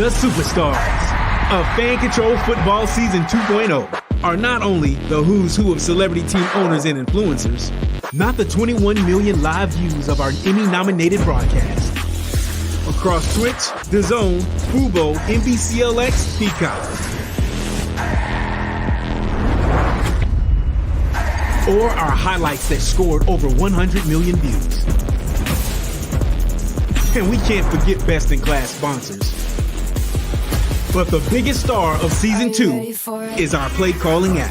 The superstars of Fan Control Football Season 2.0 are not only the who's who of celebrity team owners and influencers, not the 21 million live views of our Emmy-nominated broadcast. Across Twitch, DAZN, Fubo, NBCLX, Peacock. Or our highlights that scored over 100 million views. And we can't forget best-in-class sponsors. But the biggest star of Season 2 is our play calling app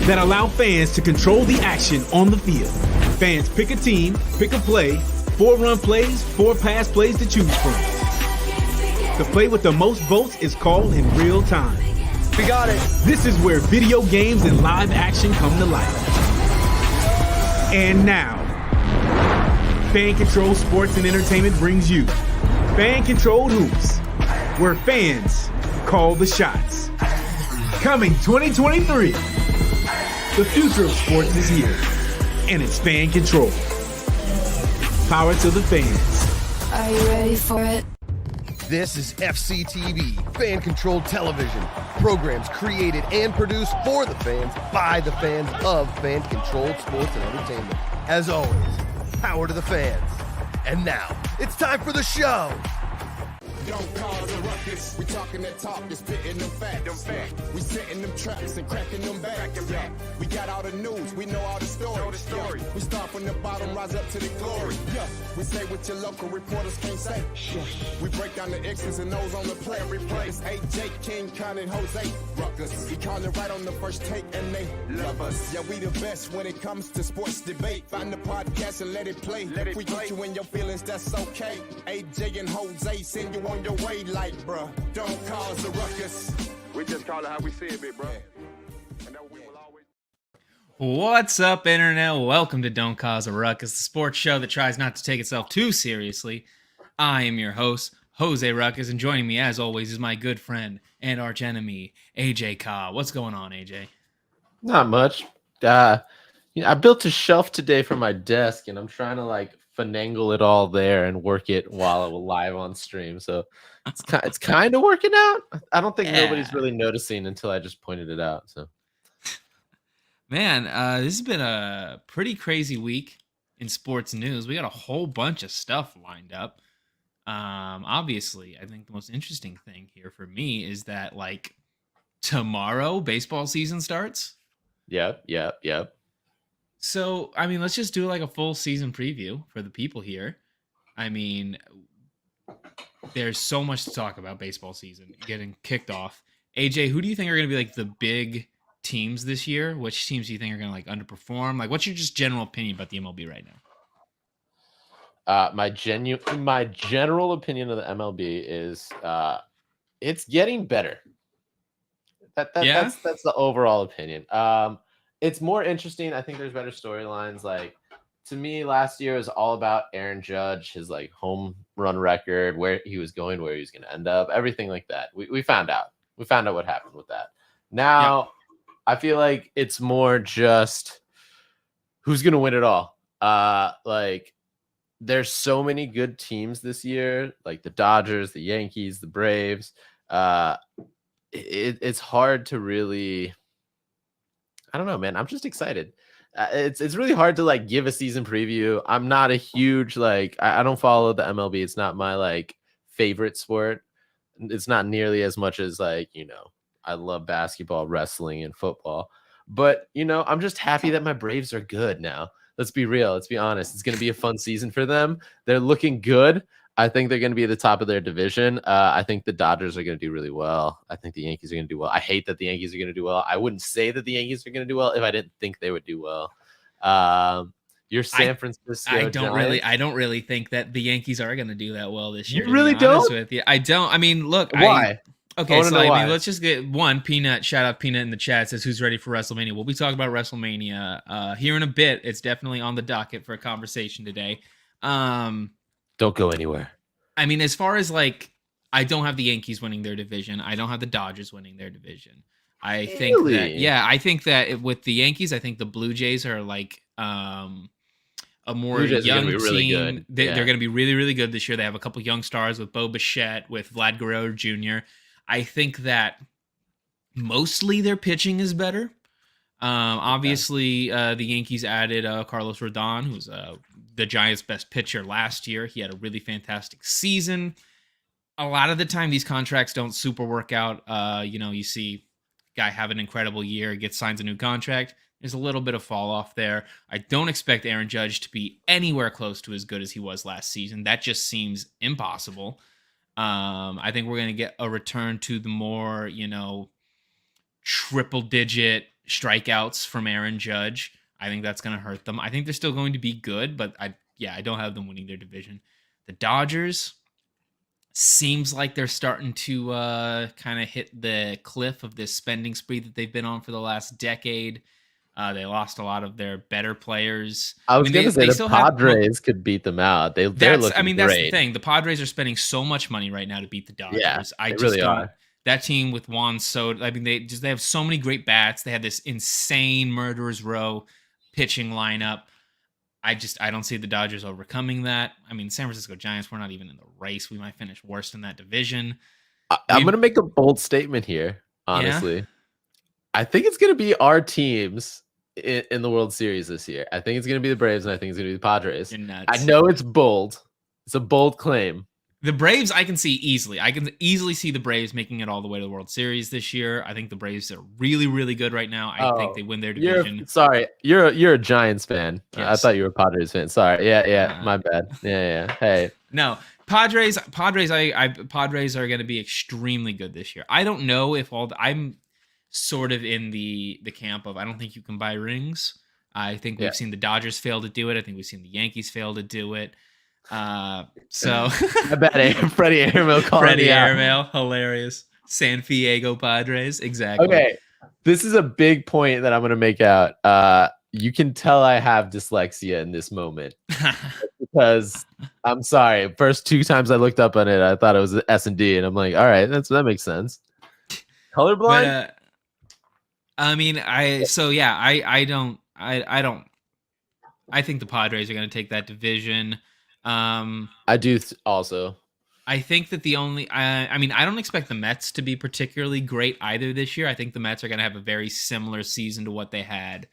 that allow fans to control the action on the field. Fans pick a team, pick a play, 4 run plays, 4 pass plays to choose from. The play with the most votes is called in real time. We got it. This is where video games and live action come to life. And now, Fan Control Sports and Entertainment brings you Fan Controlled Hoops, where fans call the shots. Coming 2023, the future of sports is here, and it's Fan Control. Power to the fans. Are you ready for it? This is FCTV, fan-controlled television. Programs created and produced for the fans, by the fans of fan-controlled sports and entertainment. As always, power to the fans. And now, it's time for the show. Don't cause a ruckus. We talking that talk, just spitting them facts. We setting them traps and cracking them backs. Yeah. We got all the news, we know all the stories. Yeah. We start from the bottom, rise up to the glory. Yeah. We say what your local reporters can't say. Yeah. We break down the X's and O's on the play. It's AJ, King, Con, and Jose Ruckus. We call it right on the first take and they love us. Yeah, we the best when it comes to sports debate. Find the podcast and let it play. If we get you in your feelings, that's okay. AJ and Jose send you on your way like, bruh, don't cause a ruckus. We just call it how we see it, big bro. And that we will always... What's up, Internet? Welcome to Don't Cause a Ruckus, the sports show that tries not to take itself too seriously. I am your host, Jose Ruckus, and joining me, as always, is my good friend and arch enemy, AJ Khah. What's going on, AJ? Not much. I built a shelf today for my desk, and I'm trying to finagle it all there and work it while it will live on stream. So it's kind of working out. I don't think nobody's really noticing until I just pointed it out. So, man, this has been a pretty crazy week in sports news. We got a whole bunch of stuff lined up. Obviously, I think the most interesting thing here for me is that tomorrow baseball season starts. Yep. So, I mean, let's just do a full season preview for the people here. I mean, there's so much to talk about baseball season getting kicked off. AJ, who do you think are going to be the big teams this year? Which teams do you think are going to underperform? What's your just general opinion about the MLB right now? My general opinion of the MLB is it's getting better. That's the overall opinion. It's more interesting. I think there's better storylines. To me, last year was all about Aaron Judge, his home run record, where he was going, where he was going to end up, everything like that. We found out. We found out what happened with that. Now, I feel like it's more just who's going to win it all. There's so many good teams this year, like the Dodgers, the Yankees, the Braves. It's hard to really... I don't know, man. I'm just excited. It's really hard to give a season preview. I'm not a huge I don't follow the MLB. It's not my favorite sport. It's not nearly as much as I love basketball, wrestling, and football. But I'm just happy that my Braves are good now. Let's be real. Let's be honest. It's going to be a fun season for them. They're looking good. I think they're going to be at the top of their division. I think the Dodgers are going to do really well. I think the Yankees are going to do well. I hate that the Yankees are going to do well. I wouldn't say that the Yankees are going to do well if I didn't think they would do well. You're San Francisco. I don't really think that the Yankees are going to do that well this year. You really don't? With you. I don't. I mean, look. Why? Okay, so let's just get one. Peanut, shout out Peanut in the chat, says who's ready for WrestleMania. We'll be talking about WrestleMania here in a bit. It's definitely on the docket for a conversation today. Don't go anywhere. I mean, as far as I don't have the Yankees winning their division. I don't have the Dodgers winning their division. I think that with the Yankees, I think the Blue Jays are a more Blue Jays are young gonna be really team. good. They're Yeah. going to be really, really good this year. They have a couple young stars with Bo Bichette, with Vlad Guerrero Jr. I think that mostly their pitching is better. Obviously, the Yankees added Carlos Rodon, who's the Giants' best pitcher last year. He had a really fantastic season. A lot of the time, these contracts don't super work out. You see guy have an incredible year, signs a new contract. There's a little bit of fall off there. I don't expect Aaron Judge to be anywhere close to as good as he was last season. That just seems impossible. I think we're going to get a return to the more, triple digit strikeouts from Aaron Judge. I think that's going to hurt them. I think they're still going to be good, but I don't have them winning their division. The Dodgers seems like they're starting to kind of hit the cliff of this spending spree that they've been on for the last decade. They lost a lot of their better players. I was going to say the Padres could beat them out. They're looking great. That's the thing. The Padres are spending so much money right now to beat the Dodgers. Yeah, I just really don't. are. That team with Juan Soto, they have so many great bats. They have this insane murderer's row pitching lineup. I don't see the Dodgers overcoming that. I mean, San Francisco Giants, we're not even in the race. We might finish worst in that division. I'm going to make a bold statement here, honestly. Yeah? I think it's going to be our teams in the World Series this year. I think it's going to be the Braves, and I think it's going to be the Padres. You're nuts. I know it's bold. It's a bold claim. The Braves, I can see easily. I can easily see the Braves making it all the way to the World Series this year. I think the Braves are really, really good right now. I think they win their division. You're a Giants fan. Yes. I thought you were a Padres fan. Sorry. Yeah. My bad. Yeah. Hey. No, Padres are going to be extremely good this year. I don't know if I'm sort of in the camp of I don't think you can buy rings. I think we've seen the Dodgers fail to do it. I think we've seen the Yankees fail to do it. So I bet Freddie Airmail calling Freddie Airmail, hilarious. San Diego Padres, exactly. Okay, this is a big point that I'm going to make out. You can tell I have dyslexia in this moment because I'm sorry. First 2 times I looked up on it, I thought it was S&D, and I'm like, all right, that makes sense. Colorblind. But, I mean, I don't. I think the Padres are going to take that division. I do also. I think that I don't expect the Mets to be particularly great either this year. I think the Mets are going to have a very similar season to what they had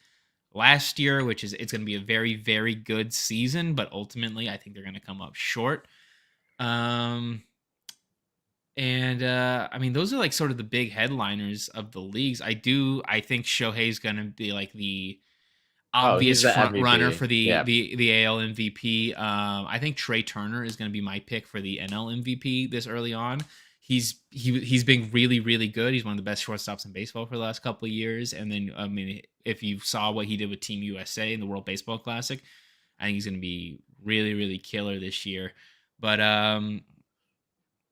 last year, which is it's going to be a very, very good season, but ultimately I think they're going to come up short. Those are like sort of the big headliners of the leagues. I think Shohei's going to be like the obvious front runner for the AL MVP. I think Trey Turner is going to be my pick for the NL MVP this early on. He's been really, really good. He's one of the best shortstops in baseball for the last couple of years. And then, if you saw what he did with Team USA in the World Baseball Classic, I think he's going to be really, really killer this year. But I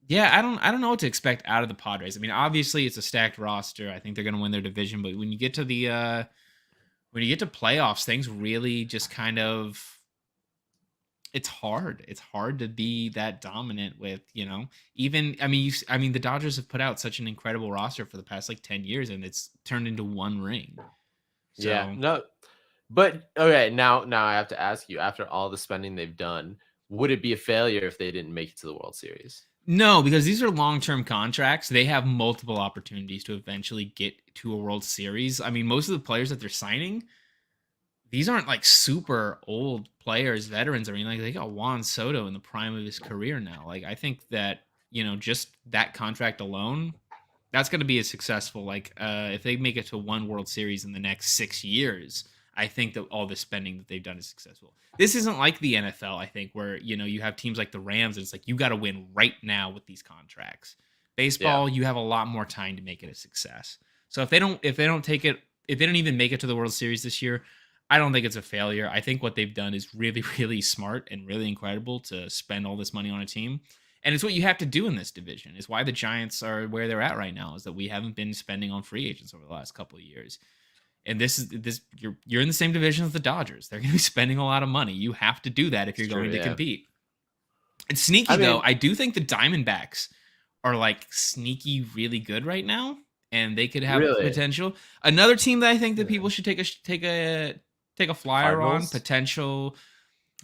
don't know what to expect out of the Padres. I mean, obviously it's a stacked roster. I think they're going to win their division, but when you get to playoffs, things really just kind of, it's hard. It's hard to be that dominant with, the Dodgers have put out such an incredible roster for the past 10 years and it's turned into one ring. So, yeah, no, but okay. Now I have to ask you, after all the spending they've done, would it be a failure if they didn't make it to the World Series? No, because these are long-term contracts. They have multiple opportunities to eventually get to a World Series. I mean, most of the players that they're signing, these aren't super old players, veterans. I mean, they got Juan Soto in the prime of his career now. I think that, just that contract alone, that's going to be a successful, if they make it to one World Series in the next 6 years, I think that all the spending that they've done is successful. This isn't like the NFL, I think, where, you have teams like the Rams, and it's you got to win right now with these contracts. Baseball, you have a lot more time to make it a success. So if they don't even make it to the World Series this year, I don't think it's a failure. I think what they've done is really, really smart and really incredible to spend all this money on a team. And it's what you have to do in this division. It's why the Giants are where they're at right now, is that we haven't been spending on free agents over the last couple of years. And you're in the same division as the Dodgers. They're going to be spending a lot of money. You have to do that if you're going to compete. It's sneaky, though. I do think the Diamondbacks are sneaky really good right now, and they could have potential. Another team that I think that people should take a flyer on, potential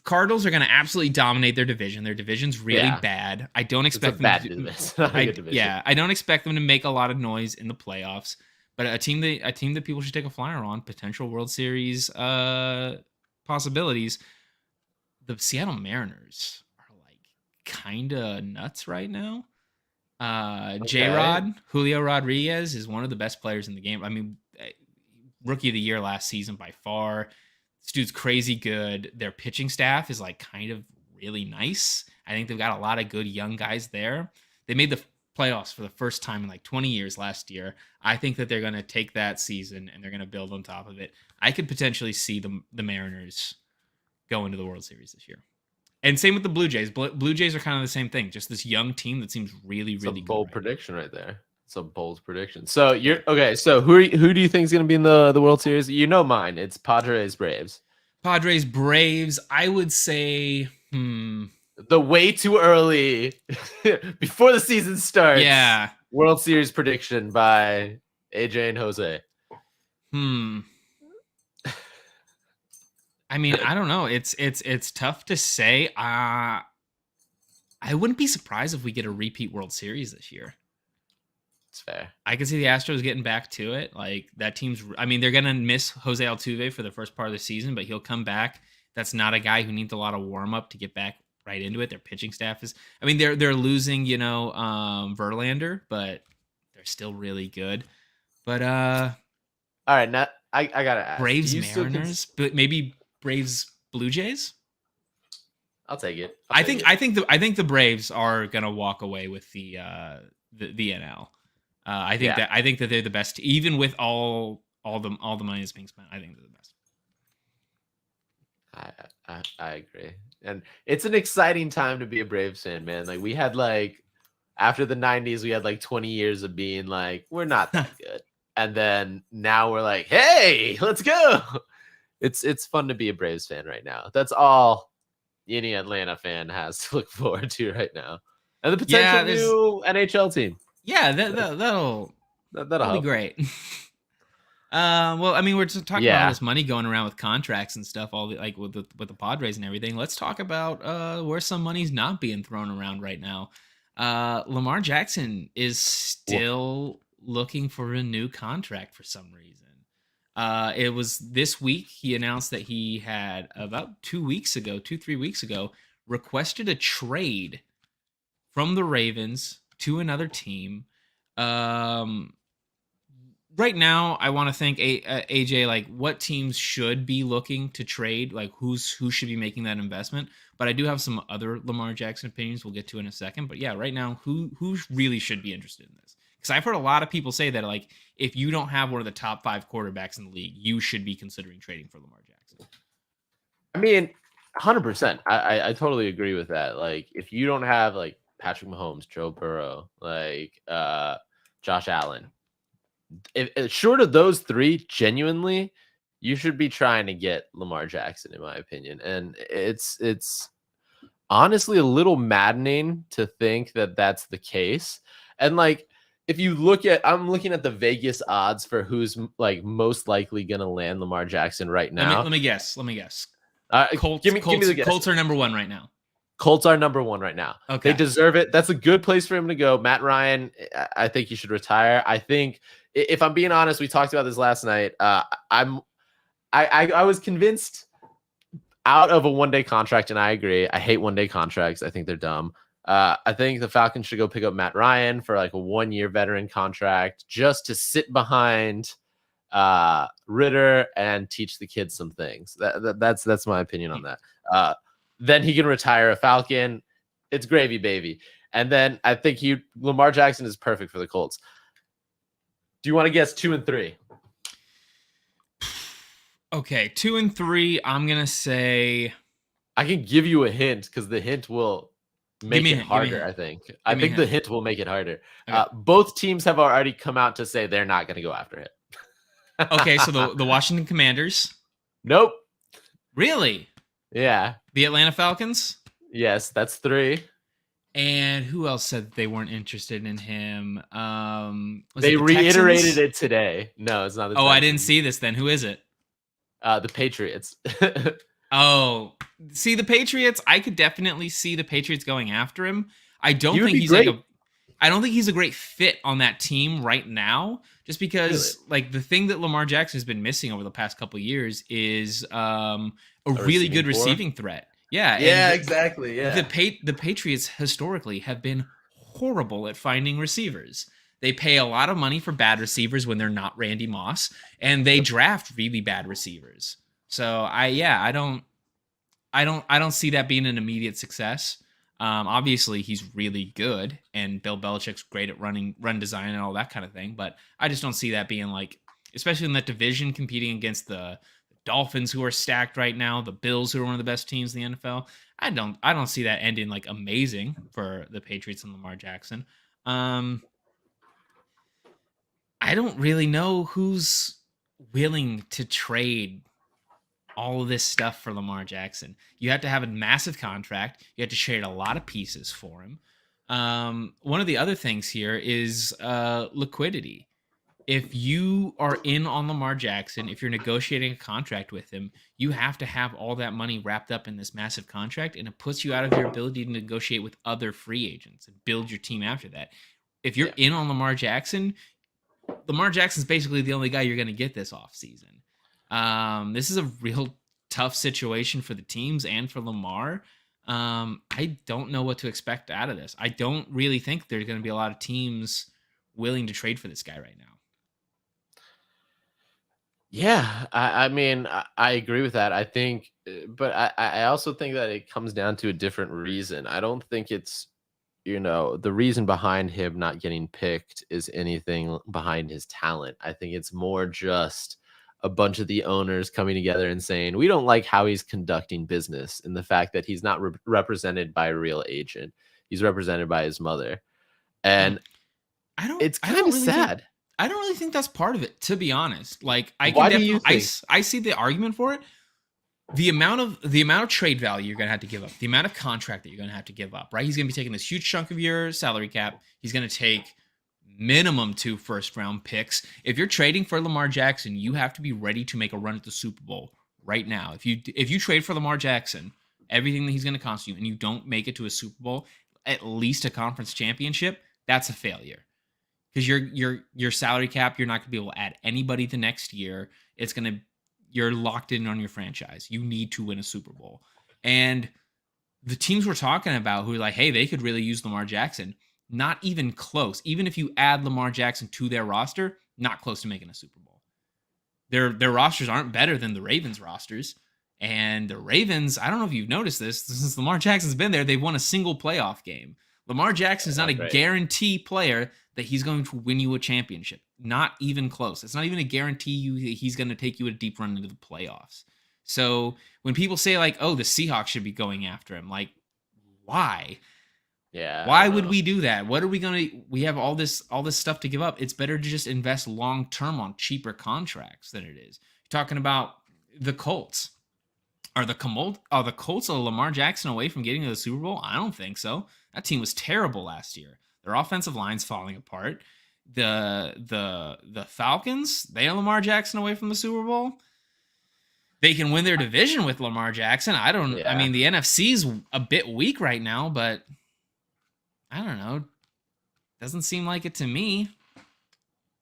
Cardinals are going to absolutely dominate their division. Their division's really bad. I don't expect them to I don't expect them to make a lot of noise in the playoffs. But a team that people should take a flyer on, potential World Series possibilities. The Seattle Mariners are like kind of nuts right now. J-Rod, Julio Rodriguez is one of the best players in the game. I mean, rookie of the year last season by far. This dude's crazy good. Their pitching staff is like kind of really nice. I think they've got a lot of good young guys there. They made the playoffs for the first time in like 20 years last year. I think that they're going to take that season and they're going to build on top of it. I could potentially see the Mariners go into the World Series this year. And same with the Blue Jays. Blue Jays are kind of the same thing. Just this young team that seems really, really good. Bold prediction right there. It's a bold prediction. So you're okay. So who do you think is going to be in the World Series? You know mine. It's Padres Braves. Padres Braves. I would say the way too early before the season starts. Yeah. World Series prediction by AJ and Jose. I mean, I don't know. It's tough to say. I wouldn't be surprised if we get a repeat World Series this year. It's fair. I can see the Astros getting back to it. Like that team's. I mean, they're gonna miss Jose Altuve for the first part of the season, but he'll come back. That's not a guy who needs a lot of warm up to get back right into it. Their pitching staff is. I mean, they're losing, Verlander, but they're still really good. But all right, now I gotta ask. Braves Mariners, but maybe Braves Blue Jays. I'll take it. I think the Braves are gonna walk away with the NL. I think that they're the best, even with all the money that's being spent. I think they're the best. I agree, and it's an exciting time to be a Braves fan, man. Like we had after the '90s, we had 20 years of being like we're not that good, and then now we're like, hey, let's go. It's fun to be a Braves fan right now. That's all any Atlanta fan has to look forward to right now, and the potential new NHL team. Yeah, that'll be great. Well, I mean, we're just talking about all this money going around with contracts and stuff, all with the Padres and everything. Let's talk about where some money's not being thrown around right now. Lamar Jackson is still looking for a new contract for some reason. It was this week he announced that he had about 3 weeks ago, requested a trade from the Ravens to another team. Right now, I want to think AJ, what teams should be looking to trade, who should be making that investment. But I do have some other Lamar Jackson opinions we'll get to in a second. But yeah, right now, who really should be interested in this? Because I've heard a lot of people say that if you don't have one of the top 5 quarterbacks in the league, you should be considering trading for Lamar Jackson. I mean, 100%. I totally agree with that. If you don't have Patrick Mahomes, Joe Burrow, Josh Allen, if short of those 3, genuinely, you should be trying to get Lamar Jackson, in my opinion. And it's honestly a little maddening to think that that's the case. And if you I'm looking at the Vegas odds for who's most likely going to land Lamar Jackson right now. Let me guess. Colts, give me the guess. Colts are number 1 right now. Colts are number 1 right now. Okay. They deserve it. That's a good place for him to go. Matt Ryan, I think he should retire. I think, if I'm being honest, we talked about this last night. I was convinced out of a one-day contract, and I agree. I hate one-day contracts. I think they're dumb. I think the Falcons should go pick up Matt Ryan for a 1-year veteran contract just to sit behind Ritter and teach the kids some things. That's my opinion on that. Then he can retire a Falcon. It's gravy, baby. And then I think Lamar Jackson is perfect for the Colts. Do you want to guess 2 and 3? Okay, 2 and 3. I'm gonna say. I can give you a hint because the hint will make it harder. I think. I think the hint will make it harder. Okay. Both teams have already come out to say they're not going to go after it. Okay, so the Washington Commanders. Nope. Really? Yeah. The Atlanta Falcons? Yes, that's 3. And who else said they weren't interested in him? They reiterated it today. No, it's not the Texans. I didn't see this then. Who is it? The Patriots. Oh, see the Patriots. I could definitely see the Patriots going after him. I don't He would think be he's great. I don't think he's a great fit on that team right now. Just because, like, the thing that Lamar Jackson has been missing over the past couple of years is a really good receiving threat. Yeah, Yeah, and exactly. Yeah. the Patriots historically have been horrible at finding receivers. They pay a lot of money for bad receivers when they're not Randy Moss, and they draft really bad receivers. So I don't see that being an immediate success. Obviously, he's really good, and Bill Belichick's great at run design and all that kind of thing. But I just don't see that being like, especially in that division, competing against the Dolphins, who are stacked right now, the Bills, who are one of the best teams in the NFL. I don't see that ending like amazing for the Patriots and Lamar Jackson. I don't really know who's willing to trade all of this stuff for Lamar Jackson. You have to have a massive contract. You have to trade a lot of pieces for him. One of the other things here is liquidity. If you are in on Lamar Jackson, if you're negotiating a contract with him, you have to have all that money wrapped up in this massive contract, and it puts you out of your ability to negotiate with other free agents and build your team after that. If you're in on Lamar Jackson's basically the only guy you're going to get this offseason. This is a real tough situation for the teams and for Lamar. I don't know what to expect out of this. I don't really think there's going to be a lot of teams willing to trade for this guy right now. Yeah, I mean, I agree with that. I think, but I also think that it comes down to a different reason. I don't think it's, the reason behind him not getting picked is anything behind his talent. I think it's more just a bunch of the owners coming together and saying, we don't like how he's conducting business, and the fact that he's not represented by a real agent. He's represented by his mother. And it's kind of sad. I don't really think that's part of it, to be honest. Like, I see the argument for it. The amount of trade value you're gonna have to give up, the amount of contract that you're gonna have to give up, right? He's gonna be taking this huge chunk of your salary cap. He's gonna take minimum 2 first-round picks. If you're trading for Lamar Jackson, you have to be ready to make a run at the Super Bowl right now. If you trade for Lamar Jackson, everything that he's gonna cost you, and you don't make it to a Super Bowl, at least a conference championship, that's a failure. Because your salary cap, you're not going to be able to add anybody the next year. You're locked in on your franchise. You need to win a Super Bowl. And the teams we're talking about who are like, hey, they could really use Lamar Jackson, not even close. Even if you add Lamar Jackson to their roster, not close to making a Super Bowl. Their rosters aren't better than the Ravens rosters. And the Ravens, I don't know if you've noticed this, since Lamar Jackson's been there, they've won a single playoff game. Lamar Jackson is not a guarantee player that he's going to win you a championship. Not even close. It's not even a guarantee he's going to take you a deep run into the playoffs. So when people say like, oh, the Seahawks should be going after him, like, why? Yeah. Why would we do that? What are we going to, we have all this stuff to give up. It's better to just invest long-term on cheaper contracts than it is. You're talking about the Colts. Are the Colts of Lamar Jackson away from getting to the Super Bowl? I don't think so. That team was terrible last year. Their offensive line's falling apart. The Falcons, they are Lamar Jackson away from the Super Bowl. They can win their division with Lamar Jackson. I mean, the NFC's a bit weak right now, but I don't know. Doesn't seem like it to me.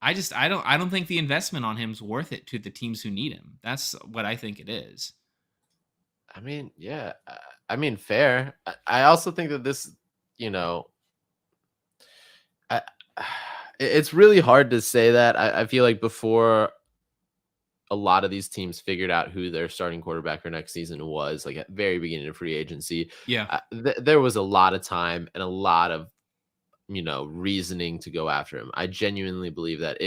I don't think the investment on him's worth it to the teams who need him. That's what I think it is. I mean, yeah. I mean, fair. I also think that this, it's really hard to say that. I feel like before a lot of these teams figured out who their starting quarterback for next season was, like at the very beginning of free agency, there was a lot of time and a lot of, reasoning to go after him. I genuinely believe that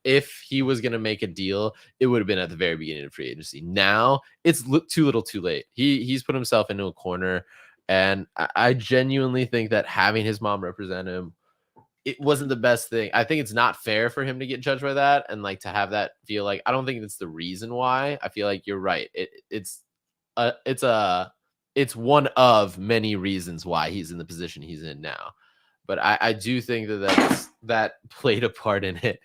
if he was going to make a deal, it would have been at the very beginning of free agency. Now it's too little too late. He's put himself into a corner, and I genuinely think that having his mom represent him, it wasn't the best thing. I think it's not fair for him to get judged by that, and like to have that feel like, I don't think that's the reason wwhy. I feel like you're right. It's one of many reasons why he's in the position he's in now. But I do think that played a part in it.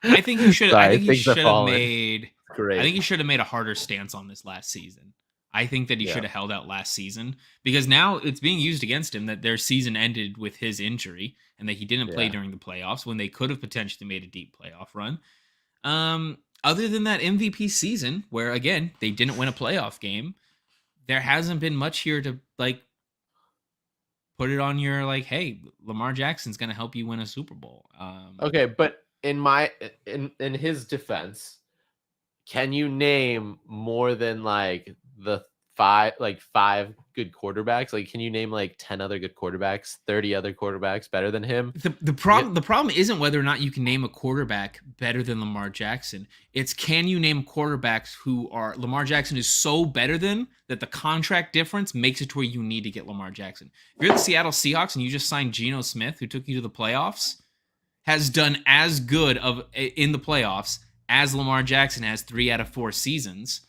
I think you should. I think you should have made. Great. I think you should have made a harder stance on this last season. I think that he should have held out last season, because now it's being used against him that their season ended with his injury and that he didn't play during the playoffs when they could have potentially made a deep playoff run. Other than that MVP season, where again they didn't win a playoff game, there hasn't been much here to like put it on your like, hey, Lamar Jackson's going to help you win a Super Bowl. Okay, but in his defense, can you name more than like the five good quarterbacks? Like, can you name like 10 other good quarterbacks, 30 other quarterbacks better than him? The problem isn't whether or not you can name a quarterback better than Lamar Jackson. It's, can you name quarterbacks who are Lamar Jackson is so better than that the contract difference makes it to where you need to get Lamar Jackson. If you're the Seattle Seahawks and you just signed Geno Smith, who took you to the playoffs, has done as good in the playoffs as Lamar Jackson has 3 out of 4 seasons.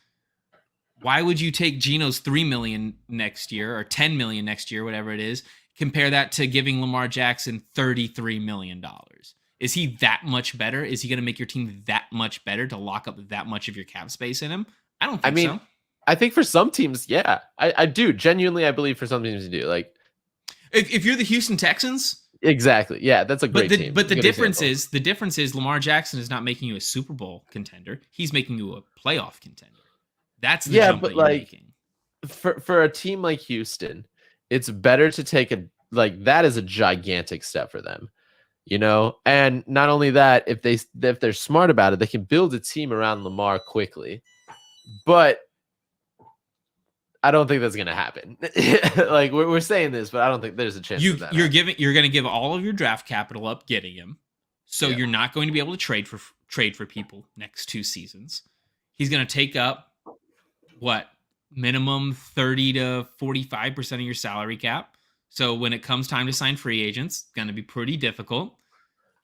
Why would you take Geno's $3 million next year or $10 million next year, whatever it is, compare that to giving Lamar Jackson $33 million? Is he that much better? Is he going to make your team that much better to lock up that much of your cap space in him? I don't think so. I think for some teams, yeah. I do. Genuinely, I believe for some teams you do. Like, if you're the Houston Texans... Exactly. Yeah, that's a great team. But the difference is Lamar Jackson is not making you a Super Bowl contender. He's making you a playoff contender. That's the jump that you're making. For a team like Houston, it's better to take that is a gigantic step for them, you know? And not only that, if they're smart about it, they can build a team around Lamar quickly. But I don't think that's going to happen. Like we're saying this, but I don't think there's a chance of that. You're going to give all of your draft capital up getting him. So you're not going to be able to trade for people next 2 seasons. He's going to take up minimum 30 to 45% of your salary cap. So when it comes time to sign free agents, it's going to be pretty difficult.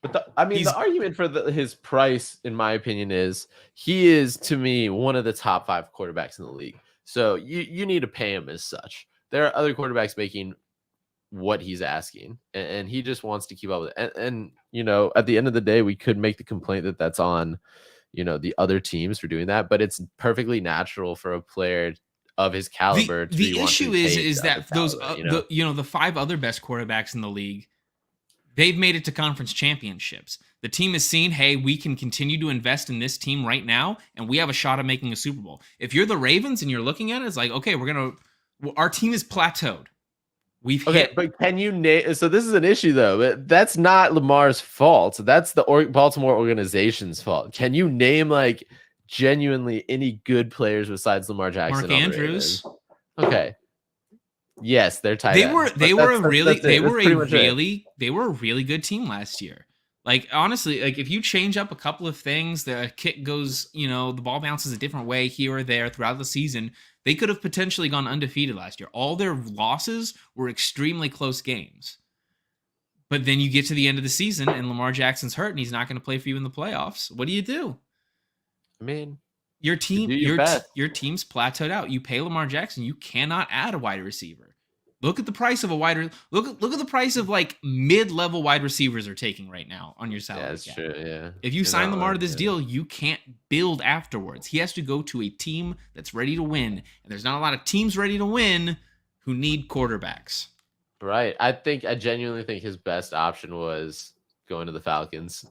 But the argument for his price, in my opinion, is he is, to me, one of the top 5 quarterbacks in the league. So you need to pay him as such. There are other quarterbacks making what he's asking, and he just wants to keep up with it. And you know, at the end of the day, we could make the complaint that that's on, you know, the other teams for doing that, but it's perfectly natural for a player of his caliber. The issue is that those the 5 other best quarterbacks in the league, they've made it to conference championships. The team has seen, hey, we can continue to invest in this team right now, and we have a shot at making a Super Bowl. If you're the Ravens and you're looking at it, it's like, okay, our team is plateaued. But can you name? So this is an issue, though. But that's not Lamar's fault. That's the Baltimore organization's fault. Can you name like genuinely any good players besides Lamar Jackson? Mark Andrews. Okay. Yes, they're tight. They were a really good team last year. Like, honestly, like if you change up a couple of things, the kick goes, you know, the ball bounces a different way here or there throughout the season, they could have potentially gone undefeated last year. All their losses were extremely close games. But then you get to the end of the season and Lamar Jackson's hurt and he's not going to play for you in the playoffs. What do? I mean, your team's plateaued out. You pay Lamar Jackson, you cannot add a wide receiver. Look at the price of look at the price of like mid-level wide receivers are taking right now on your salary. Yeah, that's cap. true. Yeah. If you sign Lamar to this deal, you can't build afterwards. He has to go to a team that's ready to win, and there's not a lot of teams ready to win who need quarterbacks. Right. I genuinely think his best option was going to the Falcons.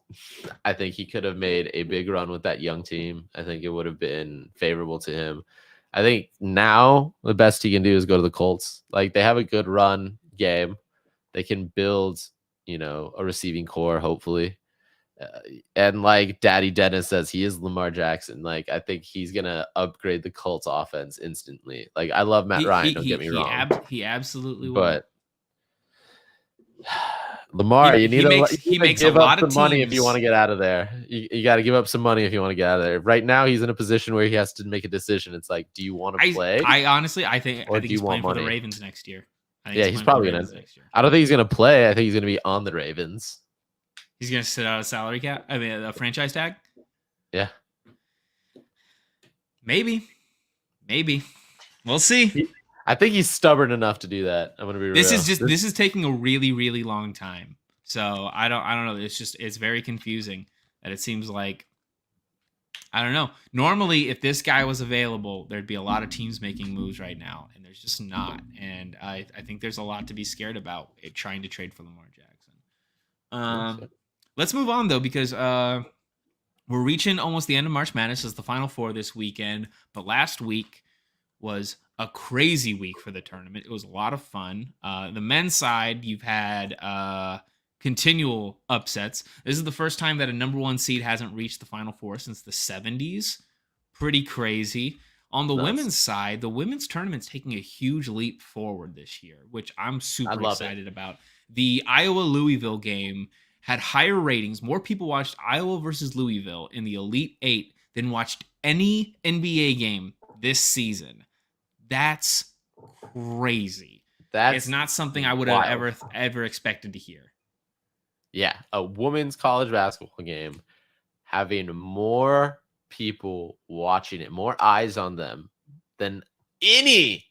I think he could have made a big run with that young team. I think it would have been favorable to him. I think now the best he can do is go to the Colts. Like, they have a good run game. They can build, you know, a receiving core, hopefully. And like Daddy Dennis says, he is Lamar Jackson. Like, I think he's going to upgrade the Colts offense instantly. Like, I love Matt Ryan. Don't get me wrong. He absolutely will. But Lamar, you need to give up some money if you want to get out of there. You got to give up some money if you want to get out of there. Right now, he's in a position where he has to make a decision. It's like, do you want to play? I think he's playing for the Ravens next year. Yeah, he's probably going to. I don't think he's going to play. I think he's going to be on the Ravens. He's going to sit out a salary cap. I mean, a franchise tag. Yeah. Maybe. We'll see. I think he's stubborn enough to do that. I'm gonna be real. This is taking a really, really long time. So I don't know. It's very confusing that it seems like I don't know. Normally, if this guy was available, there'd be a lot of teams making moves right now, and there's just not. And I think there's a lot to be scared about trying to trade for Lamar Jackson. Let's move on though, because we're reaching almost the end of March Madness. As the Final Four this weekend, but last week was a crazy week for the tournament. It was a lot of fun. The men's side, you've had continual upsets. This is the first time that a number one seed hasn't reached the Final Four since the 70s. Pretty crazy. On the women's side, the women's tournament's taking a huge leap forward this year, which I'm super excited about. The Iowa-Louisville game had higher ratings. More people watched Iowa versus Louisville in the Elite Eight than watched any NBA game this season. That's crazy. It's not something I would have ever expected to hear. Yeah, a women's college basketball game having more people watching it, more eyes on them than any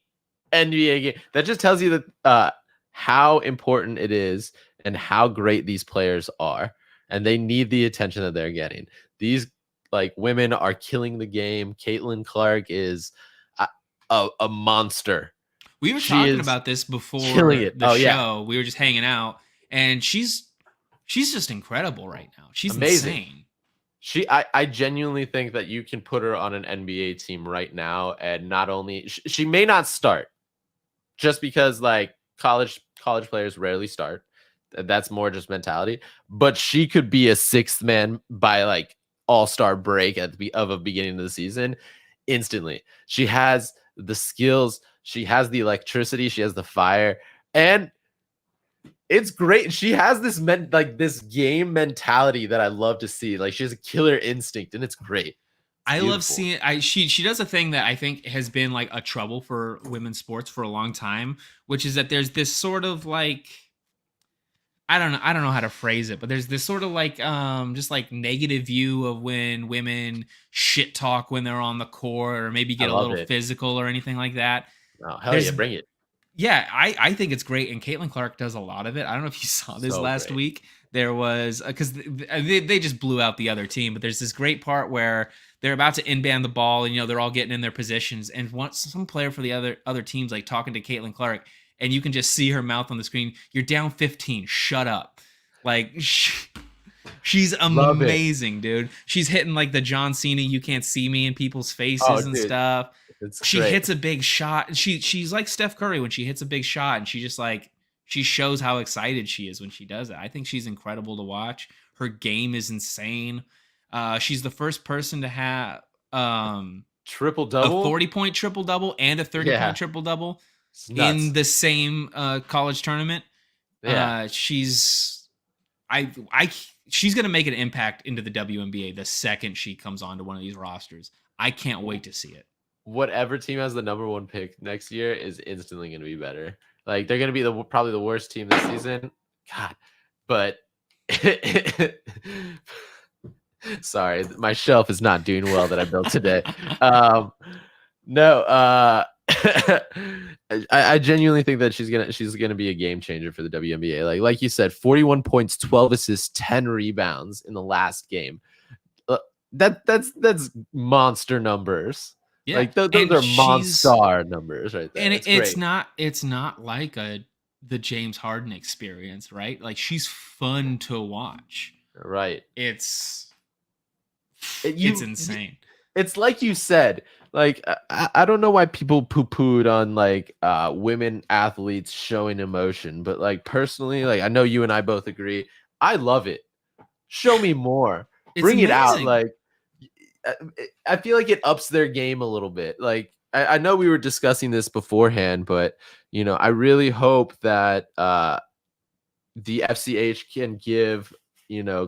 NBA game. That just tells you that how important it is and how great these players are, and they need the attention that they're getting. These women are killing the game. Caitlin Clark is a monster. We were talking about this before the show. Yeah. We were just hanging out, and she's just incredible right now. She's amazing. Insane. I genuinely think that you can put her on an NBA team right now, and not only she may not start, just because college players rarely start. That's more just mentality. But she could be a sixth man by all-star break of a beginning of the season instantly. She has the skills, she has the electricity, she has the fire, and it's great. She has this this game mentality that I love to see. She has a killer instinct, and it's great. I love seeing she does a thing that I think has been a trouble for women's sports for a long time, which is that there's this sort of I don't know how to phrase it, but there's this sort of just negative view of when women shit talk when they're on the court, or maybe get a little physical or anything like that. Oh, hell yeah, bring it. Yeah, I think it's great, and Caitlin Clark does a lot of it. I don't know if you saw this last week. There was because they just blew out the other team, but there's this great part where they're about to inbound the ball, and they're all getting in their positions, and some player for the other teams talking to Caitlin Clark, and you can just see her mouth on the screen. You're down 15. Shut up. She's amazing, dude. She's hitting the John Cena "You Can't See Me" in people's faces and stuff. She hits a big shot. She's like Steph Curry when she hits a big shot, and she just she shows how excited she is when she does it. I think she's incredible to watch. Her game is insane. She's the first person to have triple double, a 40-point triple double, and a 30-point triple double in the same college tournament. Yeah, she's gonna make an impact into the WNBA the second she comes onto one of these rosters. I can't wait to see it. Whatever team has the number one pick next year is instantly going to be better. They're going to be probably the worst team this season. God, but sorry, my shelf is not doing well that I built today. I genuinely think that she's gonna be a game changer for the WNBA. Like you said, 41 points, 12 assists, 10 rebounds in the last game. That's monster numbers. Yeah, those are monster numbers right there. And it's not like the James Harden experience, right? She's fun to watch. Right. It's insane. It's like you said, I don't know why people poo-pooed on women athletes showing emotion, but personally, I know you and I both agree. I love it. Show me more. Bring it out. I feel like it ups their game a little bit. I know we were discussing this beforehand, but I really hope that the FCH can give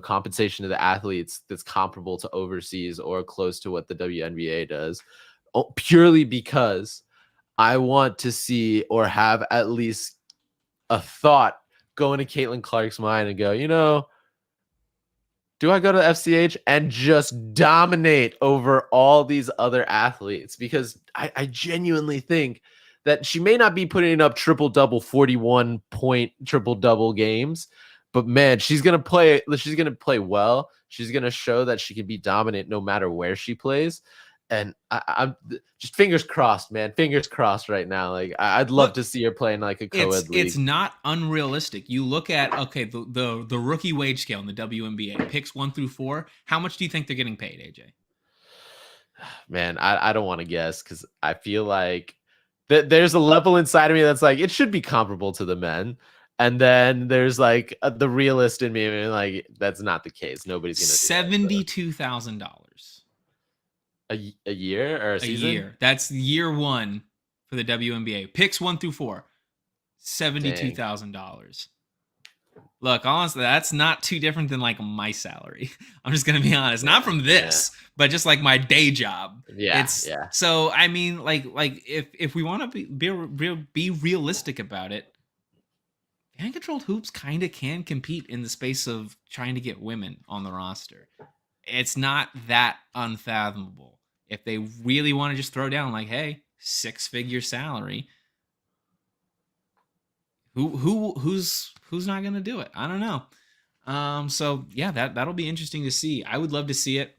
compensation to the athletes that's comparable to overseas or close to what the WNBA does, purely because I want to see or have at least a thought go into Caitlin Clark's mind and go, do I go to the FCH and just dominate over all these other athletes? Because I genuinely think that she may not be putting up triple-double, 41-point triple-double games, But man, she's gonna play well. She's gonna show that she can be dominant no matter where she plays. And I'm just fingers crossed, man. Fingers crossed right now. Like I'd love to see her play in like a co-ed league. It's not unrealistic. You look at the rookie wage scale in the WNBA, picks 1 through 4. How much do you think they're getting paid, AJ? Man, I don't want to guess because I feel like there's a level inside of me that's like it should be comparable to the men. And then there's like the realist in me, and like that's not the case. Nobody's gonna $72,000 a year or a season? year. That's year 1 for the WNBA. Picks 1 through 4, $72,000. Look, honestly, that's not too different than like my salary. I'm just gonna be honest. Not from this, but just like my day job. Yeah, So I mean, like if we want to be realistic about it, fan-controlled hoops kind of can compete in the space of trying to get women on the roster. It's not that unfathomable. If they really want to just throw down like, hey, 6-figure salary, who's not gonna do it? I don't know. So yeah, that'll be interesting to see. I would love to see it.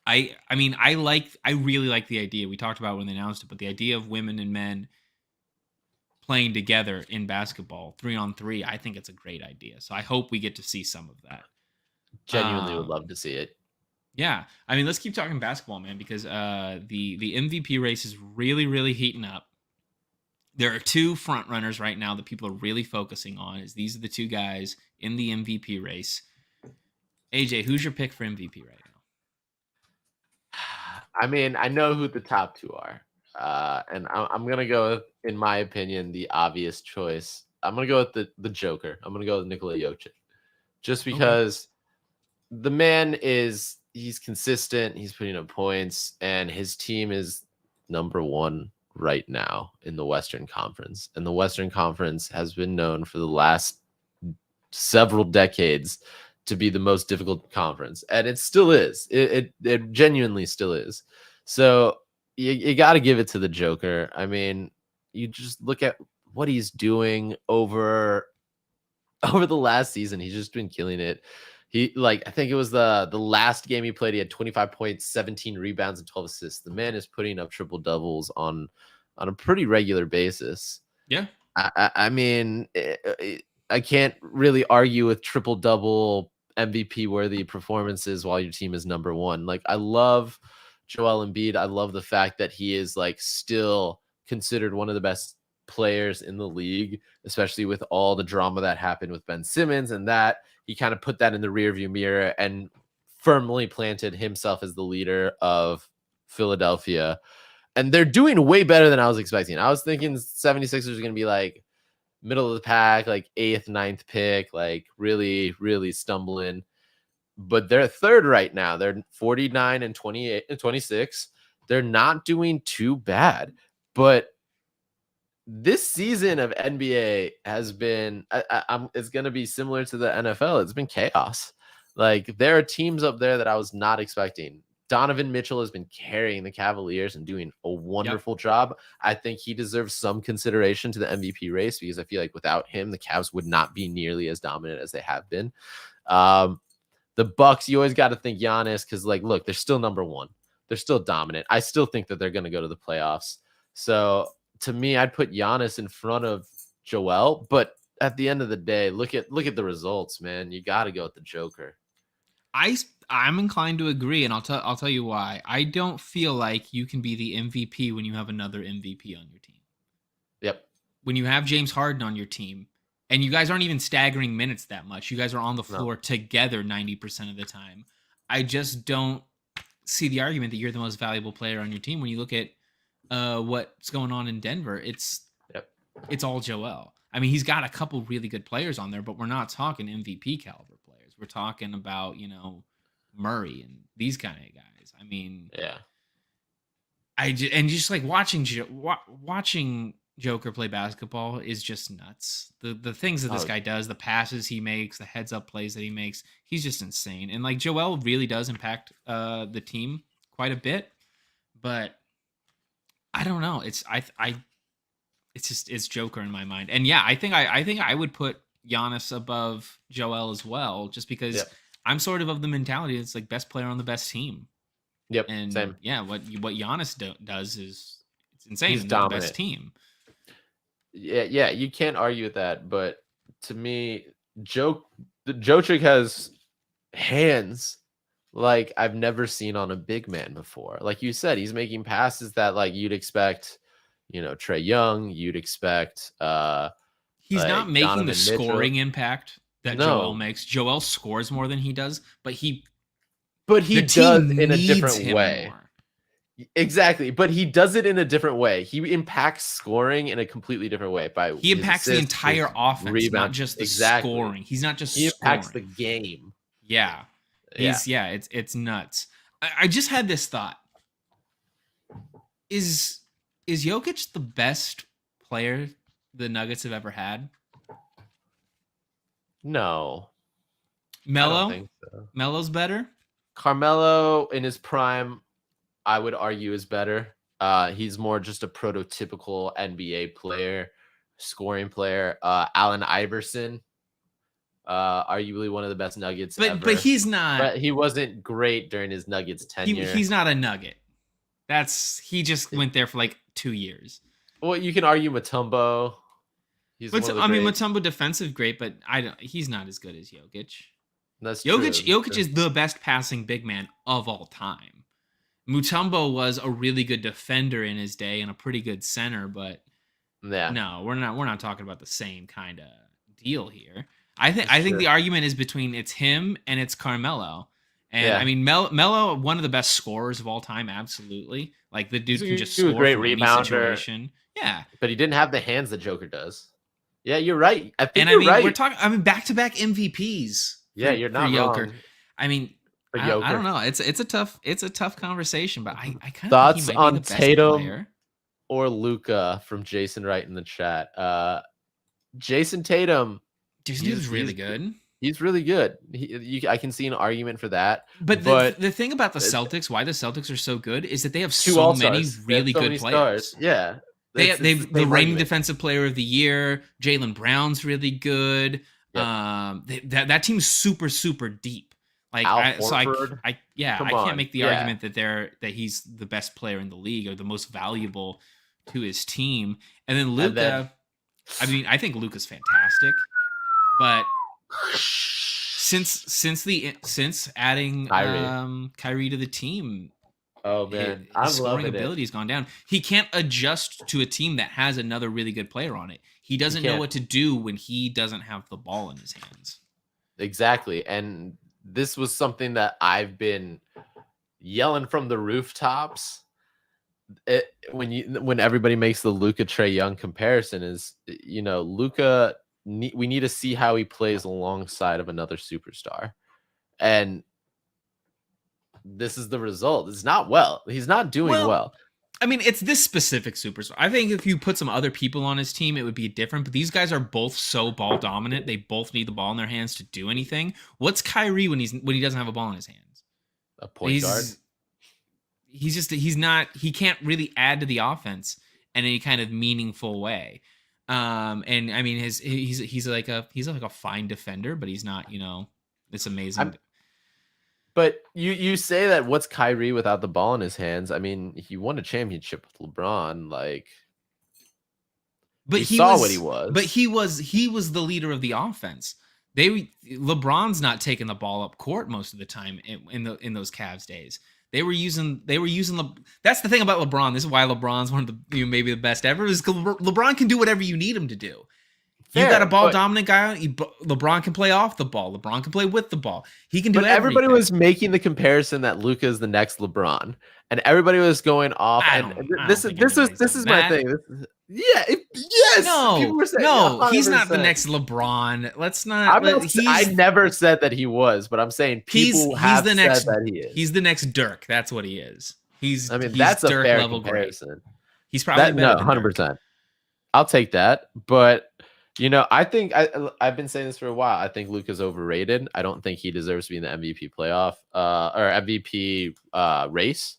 I mean, I really like the idea. We talked about it when they announced it, but the idea of women and men playing together in basketball 3-on-3, I think it's a great idea. So I hope we get to see some of that. Genuinely would love to see it. Yeah, I mean, let's keep talking basketball, man, because the MVP race is really, really heating up. There are 2 front runners right now that people are really focusing on. These are the 2 guys in the MVP race. AJ, who's your pick for MVP right now? I mean, I know who the top 2 are. And I'm going to go with, in my opinion, the obvious choice. I'm going to go with the Joker. I'm going to go with Nikola Jokic. Just because the man he's consistent, he's putting up points, and his team is number 1 right now in the Western Conference. And the Western Conference has been known for the last several decades to be the most difficult conference. And it still is. It genuinely still is. So you got to give it to the Joker. I mean, you just look at what he's doing over the last season. He's just been killing it. I think it was the last game he played, he had 25 points, 17 rebounds, and 12 assists. The man is putting up triple doubles on a pretty regular basis. Yeah. I mean, I can't really argue with triple double MVP worthy performances while your team is number 1. Like, I love Joel Embiid. I love the fact that he is like still considered one of the best players in the league, especially with all the drama that happened with Ben Simmons, and that he kind of put that in the rearview mirror and firmly planted himself as the leader of Philadelphia. And they're doing way better than I was expecting. I was thinking 76ers are going to be like middle of the pack, like 8th, 9th pick, like really, really stumbling. But they're 3rd right now. They're 49 and 28 and 26. They're not doing too bad. But this season of NBA has been, it's going to be similar to the NFL. It's been chaos. Like, there are teams up there that I was not expecting. Donovan Mitchell has been carrying the Cavaliers and doing a wonderful job. I think he deserves some consideration to the MVP race because I feel like without him, the Cavs would not be nearly as dominant as they have been. The Bucks, you always got to think Giannis because, like, look, they're still number 1. They're still dominant. I still think that they're going to go to the playoffs. So, to me, I'd put Giannis in front of Joel. But at the end of the day, look at the results, man. You got to go with the Joker. I'm inclined to agree, and I'll tell you why. I don't feel like you can be the MVP when you have another MVP on your team. Yep. When you have James Harden on your team, and you guys aren't even staggering minutes that much. You guys are on the floor together 90% of the time. I just don't see the argument that you're the most valuable player on your team. When you look at what's going on in Denver, it's all Joel. I mean, he's got a couple really good players on there, but we're not talking MVP caliber players. We're talking about, Murray and these kind of guys. I mean, just like watching Joker play basketball is just nuts. The things that this guy does, the passes he makes, the heads up plays that he makes, he's just insane. And like Joel really does impact the team quite a bit, but I don't know. It's Joker in my mind. And yeah, I think I would put Giannis above Joel as well, just because Yep. I'm sort of the mentality it's like best player on the best team. Yep. And Same. yeah, what Giannis does is it's insane. He's And they're the dominant. best team. Yeah, you can't argue with that. But to me, Jokic has hands like I've never seen on a big man before. Like you said, he's making passes that like you'd expect, Trey Young, you'd expect He's not like making Donovan the Mitchell. scoring impact that No. Joel makes. Joel scores more than he does, but he he the does team in a needs different him way. more. Exactly, but he does it in a different way. He impacts scoring in a completely different way. He his impacts the assists, entire his offense, not rebound. just the Exactly. scoring. He's not just He scoring. impacts the game. Yeah. It's nuts. I just had this thought. Is Jokic the best player the Nuggets have ever had? No, I don't Melo? think so. Melo's better? Carmelo in his prime, I would argue, is better. He's more just a prototypical NBA player, scoring player. Allen Iverson, arguably one of the best Nuggets ever. But he's not. But he wasn't great during his Nuggets tenure. He's not a Nugget. He just went there for like 2 years. Well, you can argue Mutombo. Mutombo defensive great, but he's not as good as Jokic. That's Jokic. true. Jokic is the best passing big man of all time. Mutombo was a really good defender in his day and a pretty good center, but no, we're not talking about the same kind of deal here. I think the argument is between it's him and it's Carmelo. And I mean, Melo, one of the best scorers of all time, absolutely. Like the dude can just score a great from any rebounder. situation. Yeah, but he didn't have the hands that Joker does. Yeah, you're right. I think we're talking. Back-to-back MVPs. Yeah, you're not Joker. wrong. I mean, I don't know. It's a tough conversation, but I kind of thoughts think he might on be the best Tatum player. Or Luka from Jason Wright in the chat. Jason Tatum. Tatum's really good. He's really good. I can see an argument for that. But the thing about the Celtics, why the Celtics are so good, is that they have two so all-stars. many really good players. Stars. Yeah. They've the reigning defensive player of the year. Jaylen Brown's really good. Yep. That team's super, super deep. Like I can't make the argument that he's the best player in the league or the most valuable to his team. And then Luka, I think Luka's fantastic, but since adding Kyrie to the team, oh man, his scoring ability has gone down. He can't adjust to a team that has another really good player on it. He doesn't know what to do when he doesn't have the ball in his hands. Exactly, and this was something that I've been yelling from the rooftops. When everybody makes the Luka Trey Young comparison, is Luka. We need to see how he plays alongside of another superstar, and this is the result. It's not well. He's not doing well. I mean, it's this specific superstar. I think if you put some other people on his team, it would be different. But these guys are both so ball dominant; they both need the ball in their hands to do anything. What's Kyrie when he doesn't have a ball in his hands? A point guard. He can't really add to the offense in any kind of meaningful way. And I mean, he's like a fine defender, but he's not. It's amazing. But you say that what's Kyrie without the ball in his hands? I mean, he won a championship with LeBron. But he saw what he was. But he was the leader of the offense. LeBron's not taking the ball up court most of the time in those Cavs days. They were using that's the thing about LeBron. This is why LeBron's one of the maybe the best ever. Is LeBron can do whatever you need him to do. You got a ball dominant guy. LeBron can play off the ball. LeBron can play with the ball. He can do everything. Everybody was making the comparison that Luka is the next LeBron, and everybody was going off. This is my thing. Yes. No. He's not the next LeBron. Let's not. I never said that he was, but I'm saying people have said that he is. He's the next Dirk. That's what he is. That's Dirk a fair level comparison. Great. He's probably better than 100%. I'll take that, but. I think I've been saying this for a while. I think Luka's overrated. I don't think he deserves to be in the MVP playoff or MVP race.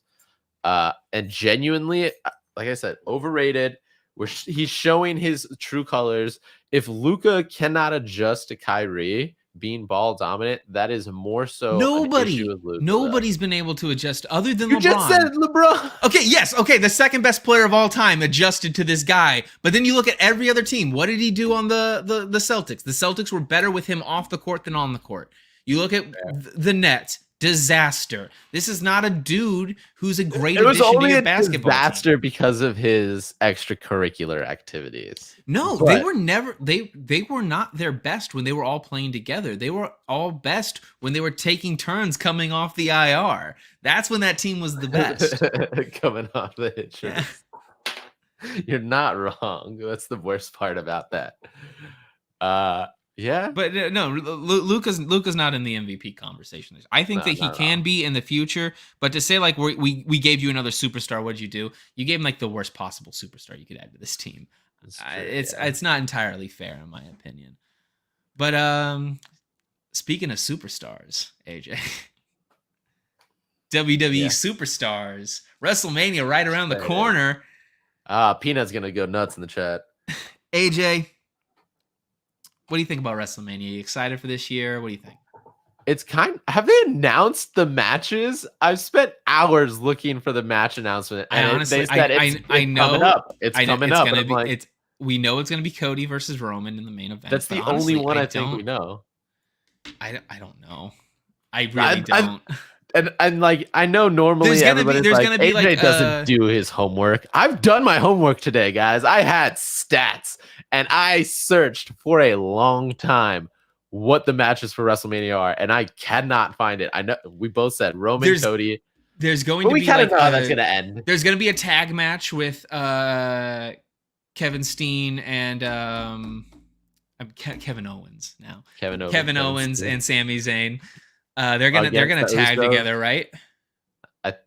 And genuinely, like I said, overrated. He's showing his true colors. If Luka cannot adjust to Kyrie being ball dominant, that is more so an issue with Luka. Nobody's been able to adjust other than You LeBron. just said LeBron. Okay, yes, okay. The second best player of all time adjusted to this guy. But then you look at every other team. What did he do on the Celtics? The Celtics were better with him off the court than on the court. You look at the Nets. Disaster. This is not a dude who's a great addition to your basketball disaster team. because of his extracurricular activities. No, But- they were never they were not their best when they were all playing together. They were all best when they were taking turns coming off the IR. That's when that team was the best. Coming off the insurance. You're not wrong. That's the worst part about that. Yeah. But no, Luka's not in the MVP conversation. I think that he can be in the future. But to say like we gave you another superstar, what'd you do? You gave him like the worst possible superstar you could add to this team. It's not entirely fair in my opinion. But speaking of superstars, AJ, WWE superstars, WrestleMania right around the corner. Peanut's gonna go nuts in the chat. AJ, what do you think about WrestleMania? Are you excited for this year? What do you think? Have they announced the matches? I've spent hours looking for the match announcement. And honestly, they said it's coming up. It's coming up. We know it's going to be Cody versus Roman in the main event. That's the only one I think we know. I don't know. I really don't. And like I know normally everybody's like AJ doesn't do his homework. I've done my homework today, guys. I had stats and I searched for a long time what the matches for WrestleMania are, and I cannot find it. I know we both said Roman, Cody. There's going to be kind of know how that's going to end. There's going to be a tag match with Kevin Steen and Kevin Owens now. Kevin Owens and Sami Zayn. They're gonna tag together, right?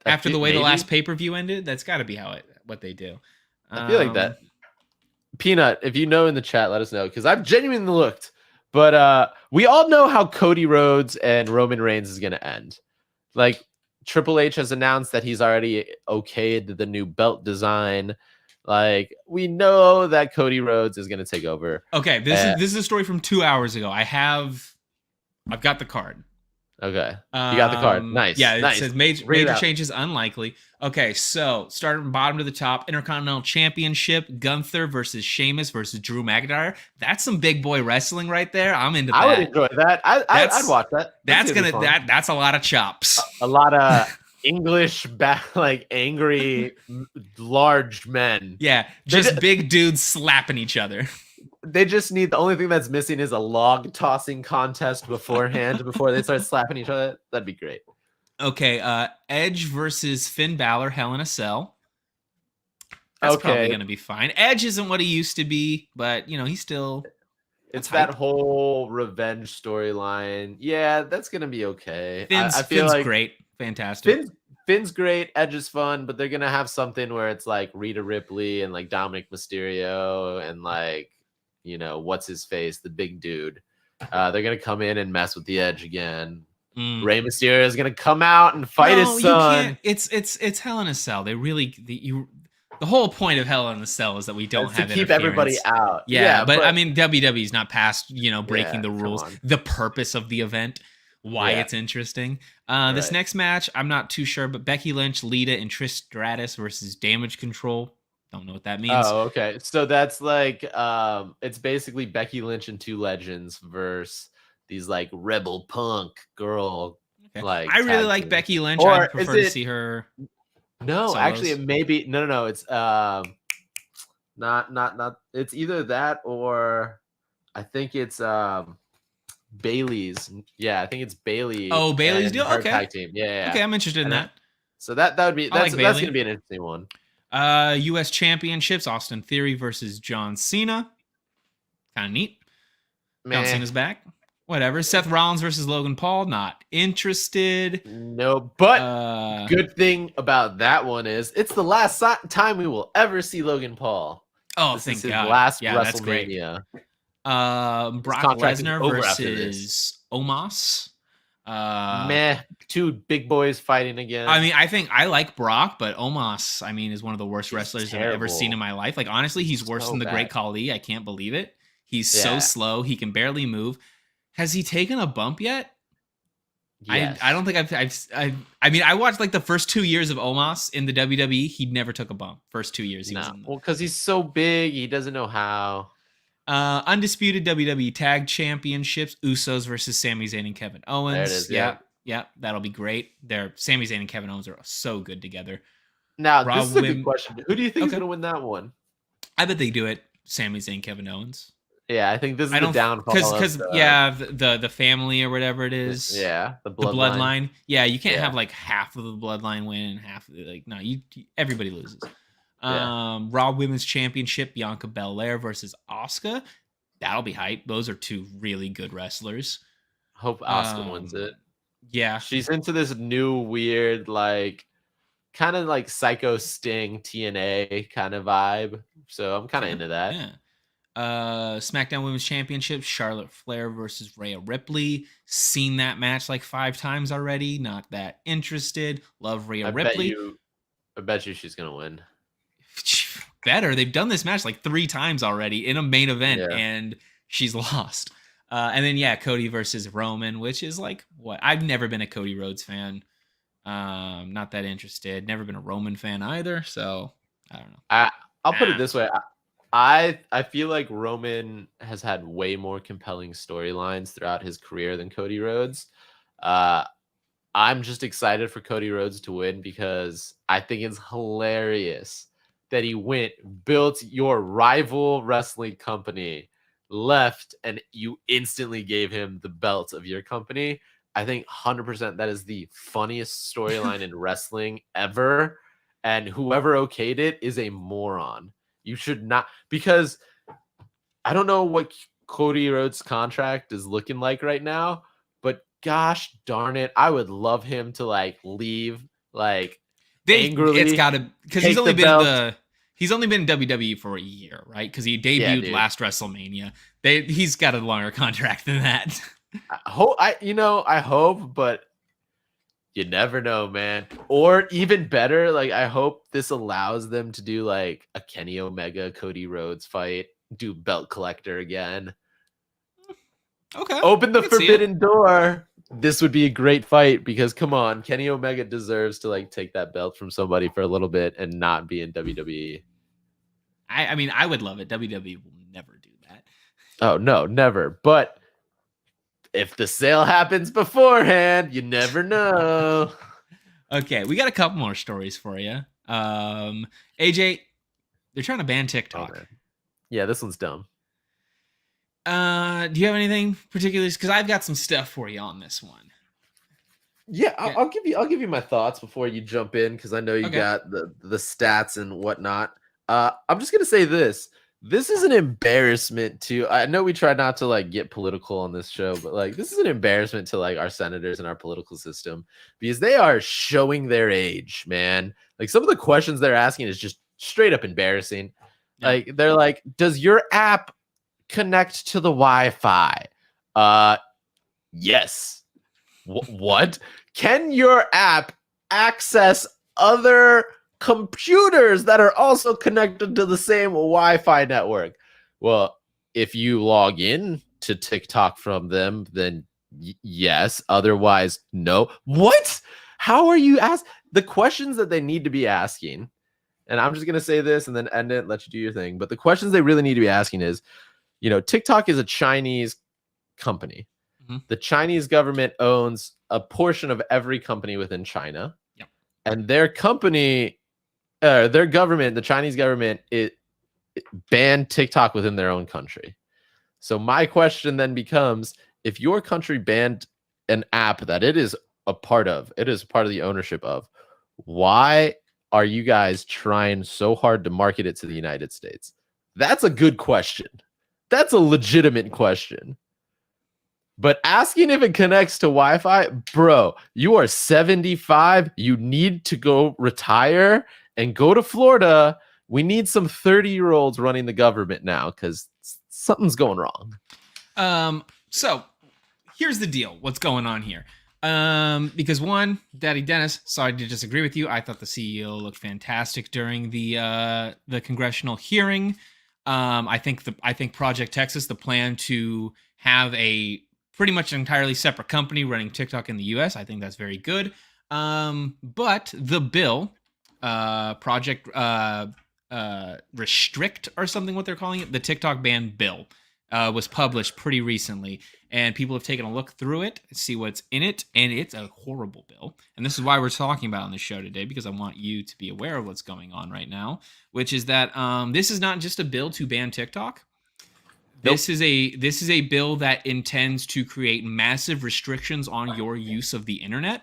After the way the last pay-per-view ended, that's got to be what they do. I feel like that. Peanut, if you know in the chat, let us know because I've genuinely looked. But we all know how Cody Rhodes and Roman Reigns is going to end. Like Triple H has announced that he's already okayed the new belt design. Like we know that Cody Rhodes is going to take over. Okay, this is a story from 2 hours ago. I've got the card. Okay, you got the card. Nice. Yeah, it says major out. changes unlikely. Okay, so starting from bottom to the top, Intercontinental Championship, Gunther versus Sheamus versus Drew McIntyre. That's some big boy wrestling right there. I'm into that. I would enjoy that. I'd watch that. That's a lot of chops. A lot of English like angry large men. Yeah, just big dudes slapping each other. They just need the only thing that's missing is a log tossing contest beforehand before they start slapping each other. That'd be great. Okay, Edge versus Finn Balor, Hell in a Cell. That's probably going to be fine. Edge isn't what he used to be, but he's still. It's that whole revenge storyline. Yeah, that's going to be okay. Finn's great, fantastic. Finn's great. Edge is fun, but they're going to have something where it's like Rhea Ripley and like Dominic Mysterio and like. What's his face, the big dude. They're gonna come in and mess with the Edge again. Rey Mysterio is gonna come out and fight his son. It's Hell in a Cell. They really the whole point of Hell in a Cell is that we don't have to keep everybody out. Yeah, but I mean WWE's not past breaking the rules. The purpose of the event, why it's interesting. This next match, I'm not too sure, but Becky Lynch, Lita, and Trish Stratus versus Damage Control. Don't know what that means. Oh, okay. So that's like it's basically Becky Lynch and two legends versus these like rebel punk girl. Okay. Like I really like Becky Lynch. I prefer to see her. No, solos. Actually it may be no. It's not it's either that or I think it's Bailey's. Yeah, I think it's Bailey. Oh, Bailey's deal. Okay. Tag team. Yeah. Okay, I'm interested in that. So that would be that's gonna be an interesting one. U.S. Championships, Austin Theory versus John Cena. Kind of neat. John Cena's back. Whatever. Seth Rollins versus Logan Paul. Not interested. No, but good thing about that one is it's the last time we will ever see Logan Paul. Oh, thank God. Last WrestleMania. Brock Lesnar versus Omos. Meh. Two big boys fighting again. I mean, I think I like Brock, but Omos, I mean, is one of the worst He's wrestlers I've ever seen in my life. Like, honestly, he's worse So than the Great bad. Khali. I can't believe it. He's so Yeah. slow. He can barely move. Has he taken a bump yet? Yes. I don't think I mean, I watched like the first 2 years of Omos in the WWE. He never took a bump. First 2 years. He was in Well, because he's so big, he doesn't know how. undisputed WWE Tag Championships. Usos versus Sami Zayn and Kevin Owens. There it is, Yeah, that'll be great. Sami Zayn and Kevin Owens are so good together. Now, Raw this is a women- good question. Who do you think is Okay. going to win that one? I bet they do it. Sami Zayn, Kevin Owens. Yeah, I think this is I the don't downfall. because of the family or whatever it is. Yeah, the The bloodline. bloodline. Yeah, you can't Yeah. have like half of the bloodline win and half of the, like no, everybody loses. Yeah. Raw Women's Championship, Bianca Belair versus Asuka. That'll be hype. Those are two really good wrestlers. Hope Asuka wins it. Yeah. She's into this new weird, like, kind of like Psycho Sting TNA kind of vibe. So I'm kind of into that. Yeah. SmackDown Women's Championship, Charlotte Flair versus Rhea Ripley. Seen that match like 5 times already. Not that interested. Love Rhea Ripley. I bet you she's gonna win. Better. They've done this match like 3 times already in a main event, Yeah. and she's lost. And then yeah, Cody versus Roman, which is like what I've never been a Cody Rhodes fan. Not that interested. Never been a Roman fan either. So I don't know. I'll put it this way. I feel like Roman has had way more compelling storylines throughout his career than Cody Rhodes. I'm just excited for Cody Rhodes to win because I think it's hilarious that he built your rival wrestling company, left, and you instantly gave him the belt of your company. I think 100% that is the funniest storyline in wrestling ever. And whoever okayed it is a moron. You should not, because I don't know what Cody Rhodes' contract is looking like right now, but gosh darn it, I would love him to like leave like angrily. It's got to, because he's only been in WWE for a year, right? Because he debuted last WrestleMania. He's got a longer contract than that. I hope, but you never know, man. Or even better, like I hope this allows them to do like a Kenny Omega Cody Rhodes fight, do belt collector again. Okay. Open the forbidden door. This would be a great fight because come on, Kenny Omega deserves to like take that belt from somebody for a little bit and not be in WWE. I mean, I would love it. WWE will never do that. Oh no, never. But if the sale happens beforehand, you never know. Okay, we got a couple more stories for you. AJ, they're trying to ban TikTok. Yeah, this one's dumb. Do you have anything particular? Because I've got some stuff for you on this one. Yeah, I'll give you my thoughts before you jump in because I know you got the stats and whatnot. I'm just gonna say this. This is an embarrassment to, I know we try not to like get political on this show, but like this is an embarrassment to like our senators and our political system because they are showing their age, man. Like some of the questions they're asking is just straight up embarrassing. Yeah. Like they're like, does your app connect to the Wi-Fi? Yes. What? Can your app access other computers that are also connected to the same Wi-Fi network? Well, if you log in to TikTok from them, then yes. Otherwise, no. What? How are you asked the questions that they need to be asking? And I'm just gonna say this and then end it, let you do your thing. But the questions they really need to be asking is, TikTok is a Chinese company. Mm-hmm. The Chinese government owns a portion of every company within China. Yep. And their company, their government, the Chinese government, it banned TikTok within their own country. So my question then becomes, if your country banned an app that it is a part of the ownership of, why are you guys trying so hard to market it to the United States? That's a good question. That's a legitimate question. But asking if it connects to Wi-Fi, bro, you are 75. You need to go retire and go to Florida. We need some 30-year-olds running the government now because something's going wrong. So here's the deal. What's going on here? Because one, Daddy Dennis, sorry to disagree with you. I thought the CEO looked fantastic during the congressional hearing. I think Project Texas, the plan to have a pretty much entirely separate company running TikTok in the U.S., I think that's very good. But the bill, Project Restrict or something, what they're calling it, the TikTok ban bill, was published pretty recently, and people have taken a look through it, see what's in it, and it's a horrible bill. And this is why we're talking about it on the show today, because I want you to be aware of what's going on right now, which is that this is not just a bill to ban TikTok. This is a bill that intends to create massive restrictions on your use of the internet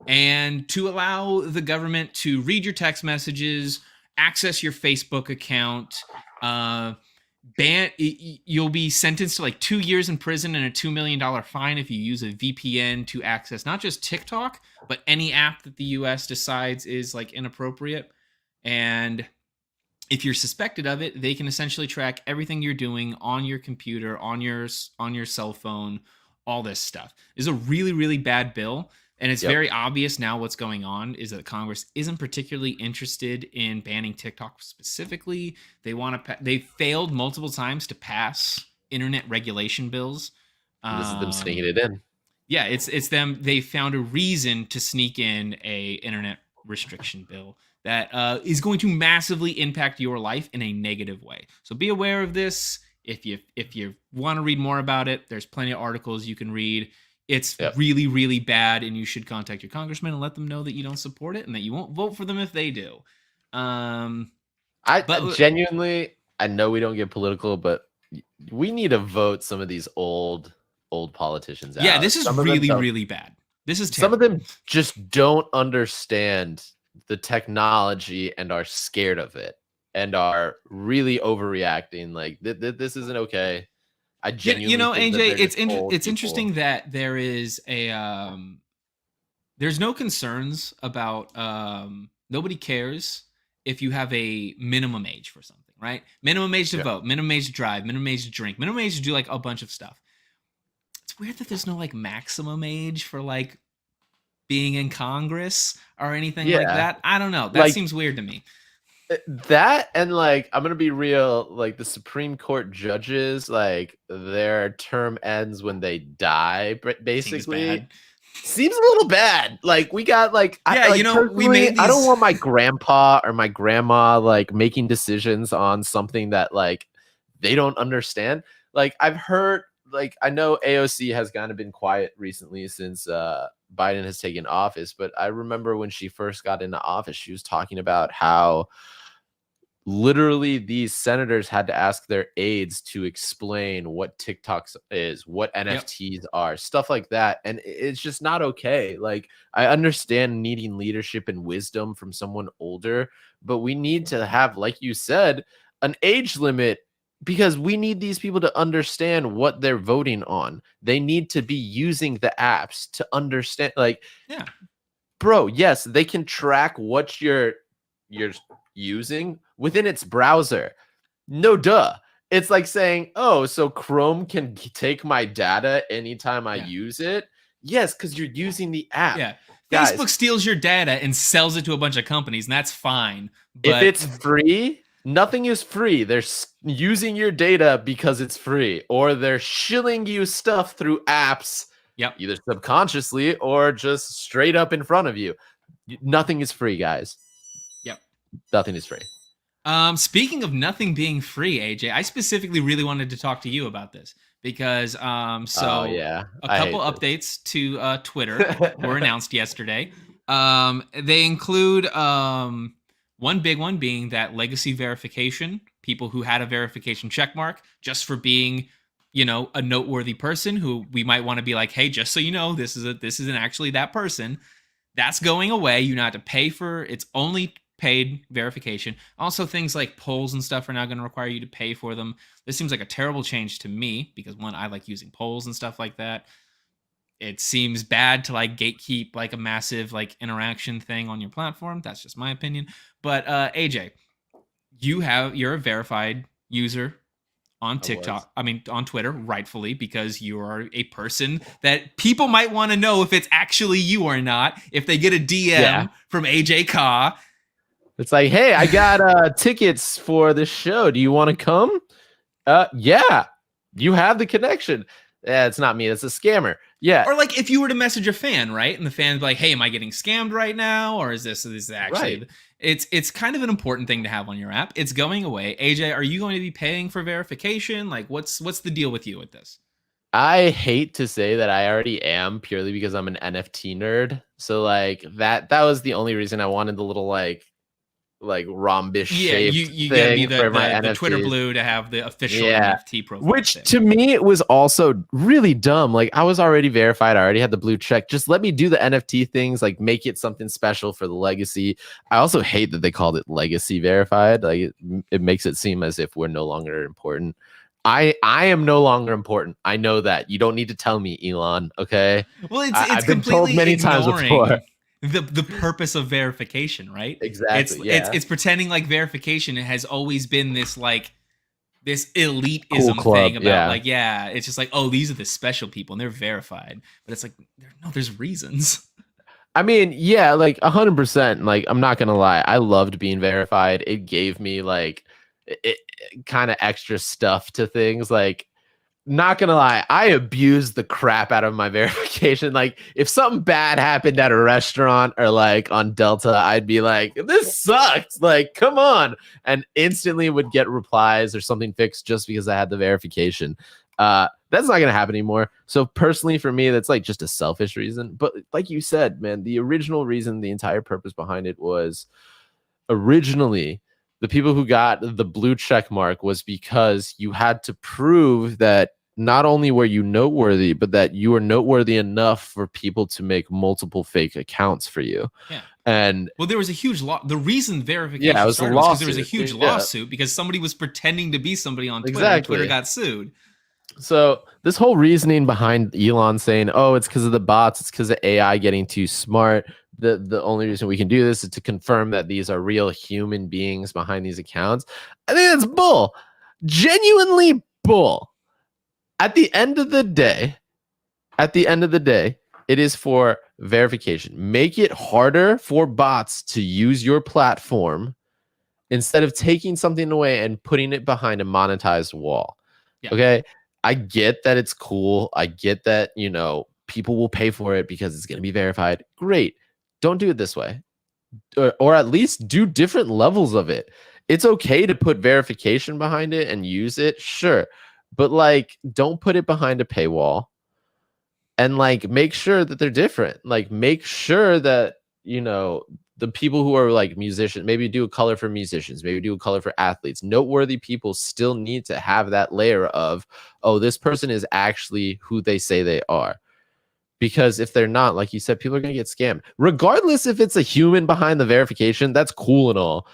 and to allow the government to read your text messages, access your Facebook account, you'll be sentenced to like 2 years in prison and a $2 million fine if you use a VPN to access not just TikTok, but any app that the US decides is like inappropriate. And if you're suspected of it, they can essentially track everything you're doing on your computer, on your cell phone, all this stuff. It's a really, really bad bill. And it's very obvious now what's going on is that Congress isn't particularly interested in banning TikTok specifically. They failed multiple times to pass internet regulation bills. This is them sneaking it in. Yeah, it's them. They found a reason to sneak in a internet restriction bill that is going to massively impact your life in a negative way. So be aware of this. If you want to read more about it, there's plenty of articles you can read. It's really, really bad, and you should contact your congressman and let them know that you don't support it and that you won't vote for them if they do. But genuinely, I know we don't get political, but we need to vote some of these old politicians out. Yeah, this is really, really bad. This is terrible. Some of them just don't understand the technology and are scared of it and are really overreacting. Like this isn't okay. I genuinely, AJ, it's interesting that there is there's no concerns about nobody cares if you have a minimum age for something, right? Minimum age to vote, minimum age to drive, minimum age to drink, minimum age to do like a bunch of stuff. It's weird that there's no like maximum age for like being in Congress or anything like that. I don't know. That seems weird to me. That and like, I'm gonna be real, like the Supreme Court judges, like their term ends when they die, basically. Seems a little bad. Like we got like, we made I don't want my grandpa or my grandma like making decisions on something that like they don't understand. Like I've heard, like I know AOC has kind of been quiet recently since Biden has taken office, but I remember when she first got into office, she was talking about how literally these senators had to ask their aides to explain what TikTok is, what NFTs are, stuff like that. And it's just not okay. Like I understand needing leadership and wisdom from someone older, but we need to have, like you said, an age limit because we need these people to understand what they're voting on. They need to be using the apps to understand, like, bro, yes, they can track what you're using within its browser. No duh. It's like saying, oh, so Chrome can take my data anytime I use it. Yes, because you're using the app. Yeah. Guys, Facebook steals your data and sells it to a bunch of companies, and that's fine. But if it's free, nothing is free. They're using your data because it's free, or they're shilling you stuff through apps, either subconsciously or just straight up in front of you. Nothing is free, guys. Nothing is free. Speaking of nothing being free, AJ, I specifically really wanted to talk to you about this because a couple updates to Twitter were announced yesterday. They include one big one being that legacy verification, people who had a verification checkmark just for being, a noteworthy person who we might want to be like, hey, just so you know, this isn't actually that person. That's going away. You don't have to pay for it's only paid verification. Also, things like polls and stuff are now going to require you to pay for them. This seems like a terrible change to me because one, I like using polls and stuff like that. It seems bad to like gatekeep like a massive like interaction thing on your platform. That's just my opinion. But AJ, you're a verified user on TikTok. On Twitter, rightfully, because you are a person that people might want to know if it's actually you or not. If they get a DM from AJ Khah, it's like, hey, I got tickets for the show. Do you want to come? Yeah, you have the connection. Yeah, it's not me. It's a scammer. Yeah. Or like if you were to message a fan, right? And the fan's like, hey, am I getting scammed right now? Or is this actually... Right. It's kind of an important thing to have on your app. It's going away. AJ, are you going to be paying for verification? Like, what's the deal with you with this? I hate to say that I already am, purely because I'm an NFT nerd. So like that was the only reason I wanted the little like rhombish shaped you thing gotta be for my the NFTs. Twitter blue to have the official NFT profile. Which to me was also really dumb. Like I was already verified. I already had the blue check. Just let me do the NFT things, like make it something special for the legacy. I also hate that they called it legacy verified. Like it makes it seem as if we're no longer important. I am no longer important. I know that. You don't need to tell me, Elon. Okay. Well, I've been told many times before. The purpose of verification, right? Exactly. It's pretending like verification has always been this like this elitism cool club, thing about it's just like, oh, these are the special people and they're verified. But it's like there's reasons. I mean, yeah, like 100%. Like I'm not gonna lie, I loved being verified. It gave me like it kind of extra stuff to things. Like not gonna lie, I abused the crap out of my verification. Like if something bad happened at a restaurant or like on Delta, I'd be like, this sucks, like come on, and instantly would get replies or something fixed just because I had the verification. That's not gonna happen anymore. So personally for me, that's like just a selfish reason. But like you said, man, the original reason, the entire purpose behind it was originally the people who got the blue check mark was because you had to prove that not only were you noteworthy, but that you were noteworthy enough for people to make multiple fake accounts for you. Yeah. And well, there was a huge the reason verification it was started was because there was a huge lawsuit because somebody was pretending to be somebody on Twitter and Twitter got sued. So this whole reasoning behind Elon saying, oh, it's because of the bots, it's because of AI getting too smart. The only reason we can do this is to confirm that these are real human beings behind these accounts. I think that's bull. Genuinely bull. At the end of the day, it is for verification. Make it harder for bots to use your platform instead of taking something away and putting it behind a monetized wall. Yeah. Okay? I get that it's cool. I get that, people will pay for it because it's going to be verified. Great. Don't do it this way. Or at least do different levels of it. It's okay to put verification behind it and use it. Sure. But like, don't put it behind a paywall, and like, make sure that they're different. Like, make sure that, the people who are like musicians, maybe do a color for musicians, maybe do a color for athletes. Noteworthy people still need to have that layer of, oh, this person is actually who they say they are. Because if they're not, like you said, people are going to get scammed. Regardless if it's a human behind the verification, that's cool and all.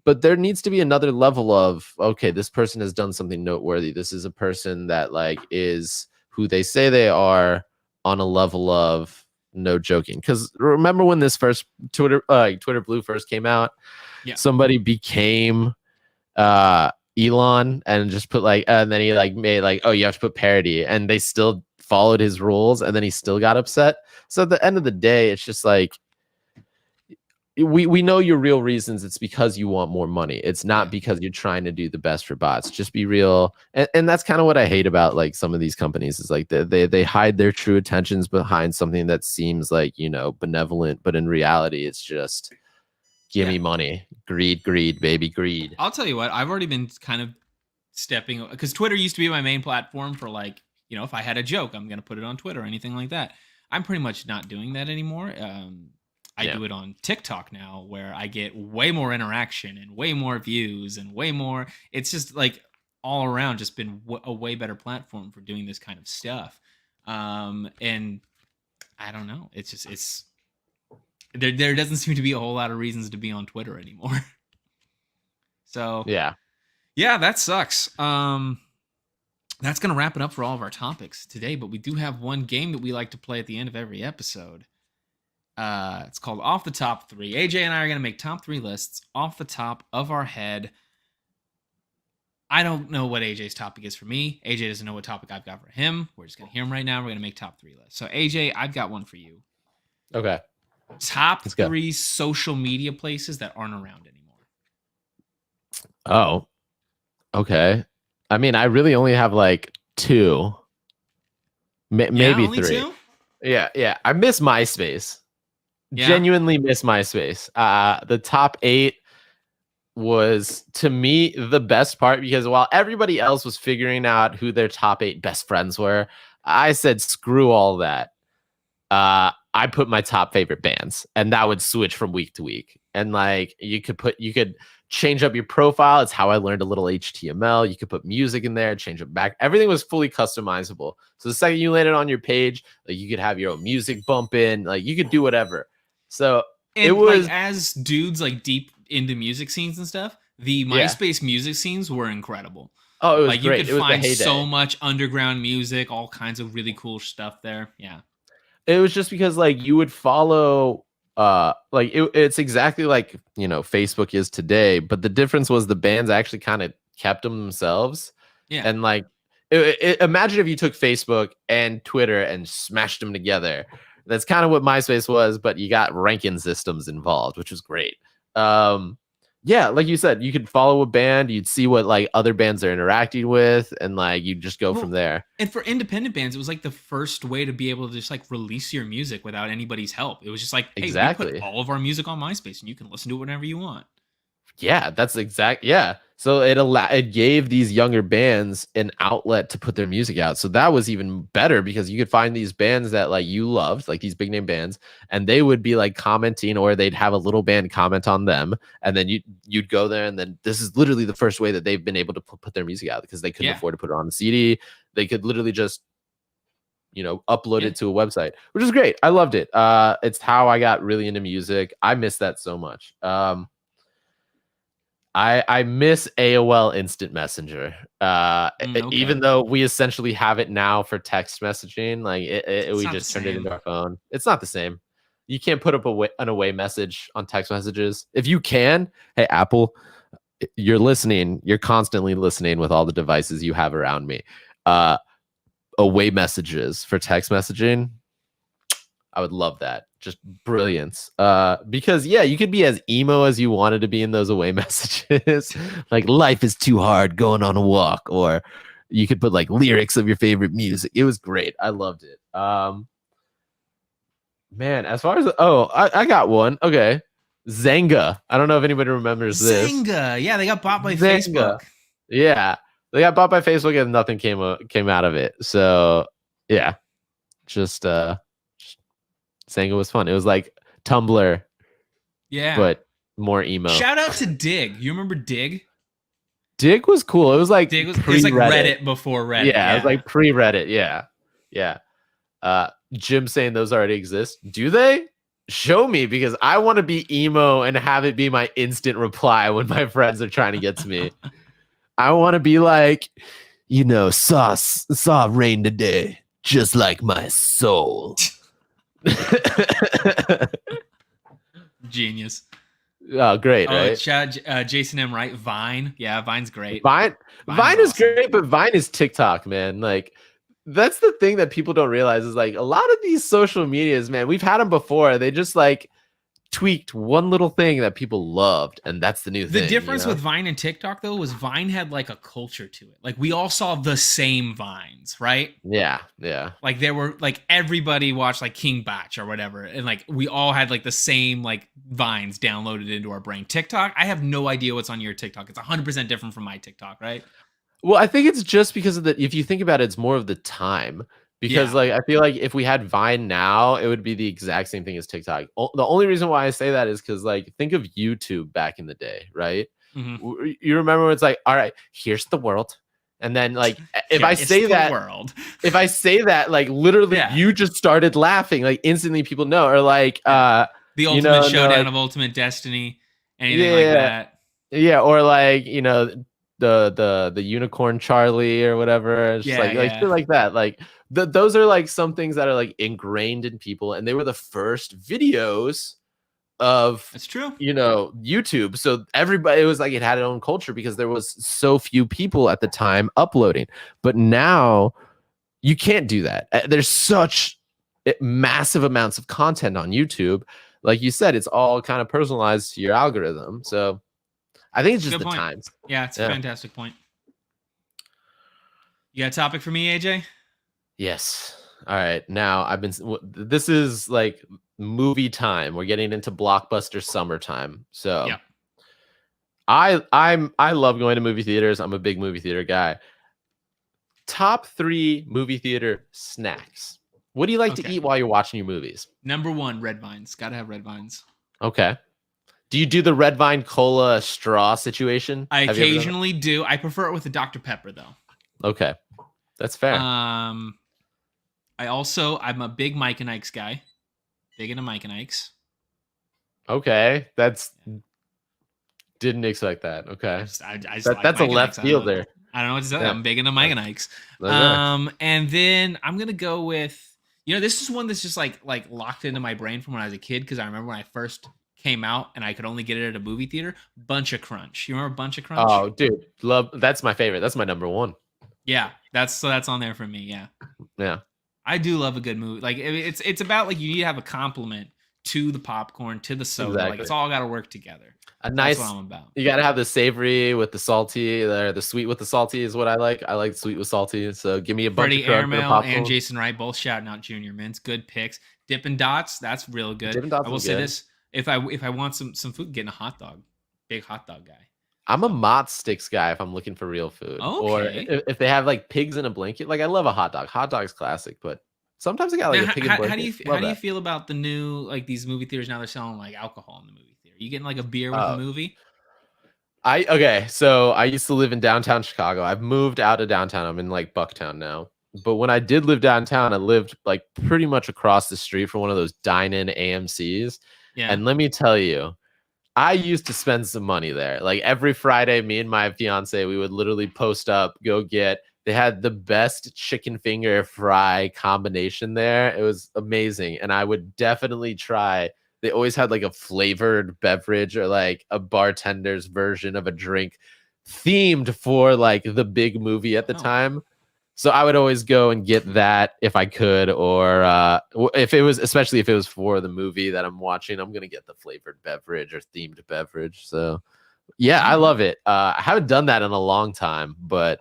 But there needs to be another level of, okay, this person has done something noteworthy. This is a person that like is who they say they are on a level of no joking. Because remember when this first Twitter Blue first came out, somebody became Elon and just put like, and then he like made like, oh, you have to put parody, and they still followed his rules, and then he still got upset. So at the end of the day, it's just like, we know your real reasons. It's because you want more money. It's not because you're trying to do the best for bots. Just be real. And that's kind of what I hate about like some of these companies is like they hide their true intentions behind something that seems like, benevolent, but in reality, it's just give me money. Greed, baby, greed. I'll tell you what, I've already been kind of stepping, because Twitter used to be my main platform for like, if I had a joke, I'm going to put it on Twitter or anything like that. I'm pretty much not doing that anymore. I do it on TikTok now, where I get way more interaction and way more views and way more. It's just like all around just been a way better platform for doing this kind of stuff. And I don't know. It's just, there doesn't seem to be a whole lot of reasons to be on Twitter anymore. So yeah, that sucks. That's going to wrap it up for all of our topics today, but we do have one game that we like to play at the end of every episode. It's called Off the Top 3. AJ and I are going to make top 3 lists off the top of our head. I don't know what AJ's topic is for me. AJ doesn't know what topic I've got for him. We're just gonna hear him right now. We're gonna make top 3 lists. So AJ, I've got one for you. Okay. Top Let's go. 3 social media places that aren't around anymore. Oh, okay. I mean, I really only have like 2, maybe only 3. 2? Yeah. I miss MySpace. Yeah. Genuinely miss MySpace. The top 8 was, to me, the best part, because while everybody else was figuring out who their top 8 best friends were, I said screw all that. I put my top favorite bands, and that would switch from week to week. And like you could change up your profile. It's how I learned a little HTML. You could put music in there, change it back. Everything was fully customizable. So the second you landed on your page, like you could have your own music bump in, like you could do whatever. So And it was like, as dudes like deep into music scenes and stuff, the MySpace music scenes were incredible. Oh, it was like great. You could It was the find heyday. so much underground music, all kinds of really cool stuff there. Yeah. It was just because like you would follow like it's exactly like, you know, Facebook is today, but the difference was the bands actually kind of kept them themselves. Yeah. And like imagine if you took Facebook and Twitter and smashed them together. That's kind of what MySpace was, but you got ranking systems involved, which was great. Yeah, like you said, you could follow a band, you'd see what like other bands are interacting with, and like you just go from there. And for independent bands, it was like the first way to be able to just like release your music without anybody's help. It was just like, hey, Exactly. we put all of our music on MySpace and you can listen to it whenever you want. Yeah, that's exact. Yeah. So it gave these younger bands an outlet to put their music out. So that was even better because you could find these bands that like you loved, like these big name bands, and they would be like commenting, or they'd have a little band comment on them, and then you'd go there, and then this is literally the first way that they've been able to put their music out, because they couldn't afford to put it on the CD. They could literally just, you know, upload it to a website, which is great. I loved it. It's how I got really into music. I miss that so much. I miss AOL Instant Messenger. Even though we essentially have it now for text messaging, like we just turned it into our phone. It's not the same. You can't put up an away message on text messages. If you can, hey, Apple, you're listening. You're constantly listening with all the devices you have around me. Away messages for text messaging, I would love that. Just brilliance. Because yeah, you could be as emo as you wanted to be in those away messages. Like, life is too hard, going on a walk, or you could put like lyrics of your favorite music. It was great. I loved it. Man, as far as I got one. Okay. Zynga. I don't know if anybody remembers this. Zynga. Yeah, they got bought by Zynga. Facebook. Yeah. They got bought by Facebook and nothing came out of it. So yeah. Just Zynga was fun. It was like Tumblr, but more emo. Shout out to Dig. You remember Dig? Dig was cool. It was like Dig was like Reddit before Reddit. Yeah, it was like pre-Reddit. Yeah. Jim saying those already exist. Do they? Show me, because I want to be emo and have it be my instant reply when my friends are trying to get to me. I want to be like, you know, saw rain today, just like my soul. Genius. Oh, great, right? Jason M. Wright, Vine. Yeah, Vine's great. Vine is awesome. Great, but Vine is TikTok, man. Like, that's the thing that people don't realize is like a lot of these social medias, man, we've had them before. They just like tweaked one little thing that people loved, and that's the new thing. The difference with Vine and TikTok, though, was Vine had like a culture to it. Like, we all saw the same Vines, right? Yeah. Like, there were like, everybody watched like King Batch or whatever, and like we all had like the same like Vines downloaded into our brain. TikTok, I have no idea what's on your TikTok. It's 100% different from my TikTok, right? Well, I think it's just because of if you think about it, it's more of the time. Because like I feel like if we had Vine now, it would be the exact same thing as TikTok. The only reason why I say that is because like think of YouTube back in the day, right? Mm-hmm. You remember when it's like, all right, here's the world, and then like if I say that, like literally you just started laughing, like instantly people know, or like the Ultimate Showdown of Ultimate Destiny, anything like that. Yeah, or like, you know, the Unicorn Charlie or whatever. It's just like shit like that. Like those are like some things that are like ingrained in people, and they were the first videos of That's true. YouTube. So everybody, it was like it had its own culture because there was so few people at the time uploading. But now you can't do that. There's such massive amounts of content on YouTube. Like you said, it's all kind of personalized to your algorithm. So I think it's just Good the point. times. Yeah, it's a fantastic point. You got a topic for me, AJ? Yes. All right. Now this is like movie time. We're getting into blockbuster summertime. So yeah. I love going to movie theaters. I'm a big movie theater guy. Top 3 movie theater snacks. What do you like to eat while you're watching your movies? Number 1, red vines. Gotta have red vines. Okay. Do you do the red vine cola straw situation? I occasionally do. I prefer it with a Dr. Pepper though. Okay. That's fair. I'm a big Mike and Ike's guy. Big into Mike and Ike's. Okay. Didn't expect that. Okay. That's a left field there. I don't know what to say. Yeah. I'm big into Mike and Ike's. Okay. And then I'm gonna go with, this is one that's just like locked into my brain from when I was a kid, because I remember when I first came out and I could only get it at a movie theater. Bunch of Crunch. You remember Bunch of Crunch? Oh, dude, that's my favorite. That's my number 1. Yeah, that's on there for me. Yeah. Yeah. I do love a good movie. Like it's about like you need to have a compliment to the popcorn, to the soda. Exactly. Like it's all got to work together. That's what I'm about. You got to have the savory with the salty, or the sweet with the salty is what I like. I like sweet with salty. So give me a bunch of Airmail and Jason Wright both shouting out Junior Mints. Good picks. Dippin' Dots, that's real good. Dippin' Dots I will say this: if I want some food, getting a hot dog. Big hot dog guy. I'm a Mott Sticks guy if I'm looking for real food. Okay. Or if they have like pigs in a blanket. Like I love a hot dog. Hot dog's classic, but sometimes I got like a pig in a blanket. How do you feel about the new, like these movie theaters now? They're selling like alcohol in the movie theater. You getting like a beer with a movie? So I used to live in downtown Chicago. I've moved out of downtown. I'm in like Bucktown now. But when I did live downtown, I lived like pretty much across the street from one of those dine-in AMCs. Yeah. And let me tell you, I used to spend some money there. Like every Friday, me and my fiance, we would literally post up, go get. They had the best chicken finger fry combination there. It was amazing. And I would definitely try. They always had like a flavored beverage or like a bartender's version of a drink themed for like the big movie at the time. So I would always go and get that if I could, or especially if it was for the movie that I'm watching, I'm going to get the flavored beverage or themed beverage. So yeah, I love it. I haven't done that in a long time, but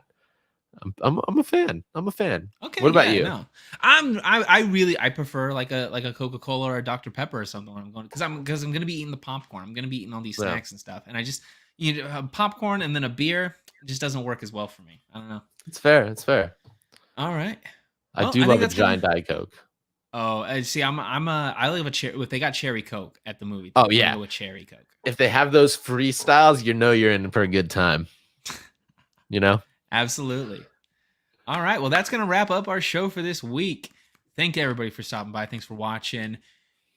I'm a fan. I'm a fan. Okay. What about you? No. I prefer like a Coca-Cola or a Dr. Pepper or something when I'm going, because I'm going to be eating the popcorn. I'm going to be eating all these snacks and stuff. And I just popcorn and then a beer just doesn't work as well for me. I don't know. It's fair. It's fair. All right. I do love a giant Diet Coke. Oh, see, I love a cherry. If they got cherry Coke at the movie, oh yeah, with cherry Coke. If they have those freestyles, you're in for a good time. Absolutely. All right. Well, that's gonna wrap up our show for this week. Thank everybody for stopping by. Thanks for watching.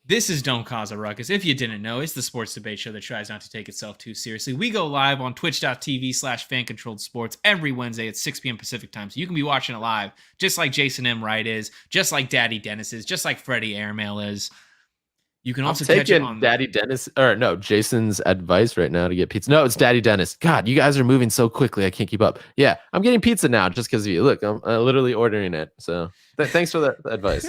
This is Don't Cause a Ruckus. If you didn't know, it's the sports debate show that tries not to take itself too seriously. We go live on twitch.tv/fancontrolledsports every Wednesday at 6 p.m. Pacific time. So you can be watching it live, just like Jason M. Wright is, just like Daddy Dennis is, just like Freddie Airmail is. You can also catch it on Daddy Dennis, or no, Jason's advice right now to get pizza. No, it's Daddy Dennis. God, you guys are moving so quickly. I can't keep up. Yeah, I'm getting pizza now just because of you. Look, I'm literally ordering it. So thanks for the advice.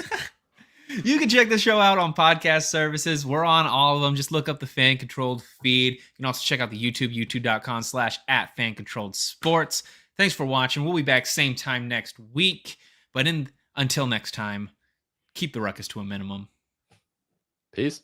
You can check the show out on podcast services. We're on all of them. Just look up the Fan Controlled feed. You can also check out the YouTube, youtube.com/@fancontrolledsports. Thanks for watching. We'll be back same time next week. But until next time, keep the ruckus to a minimum. Peace.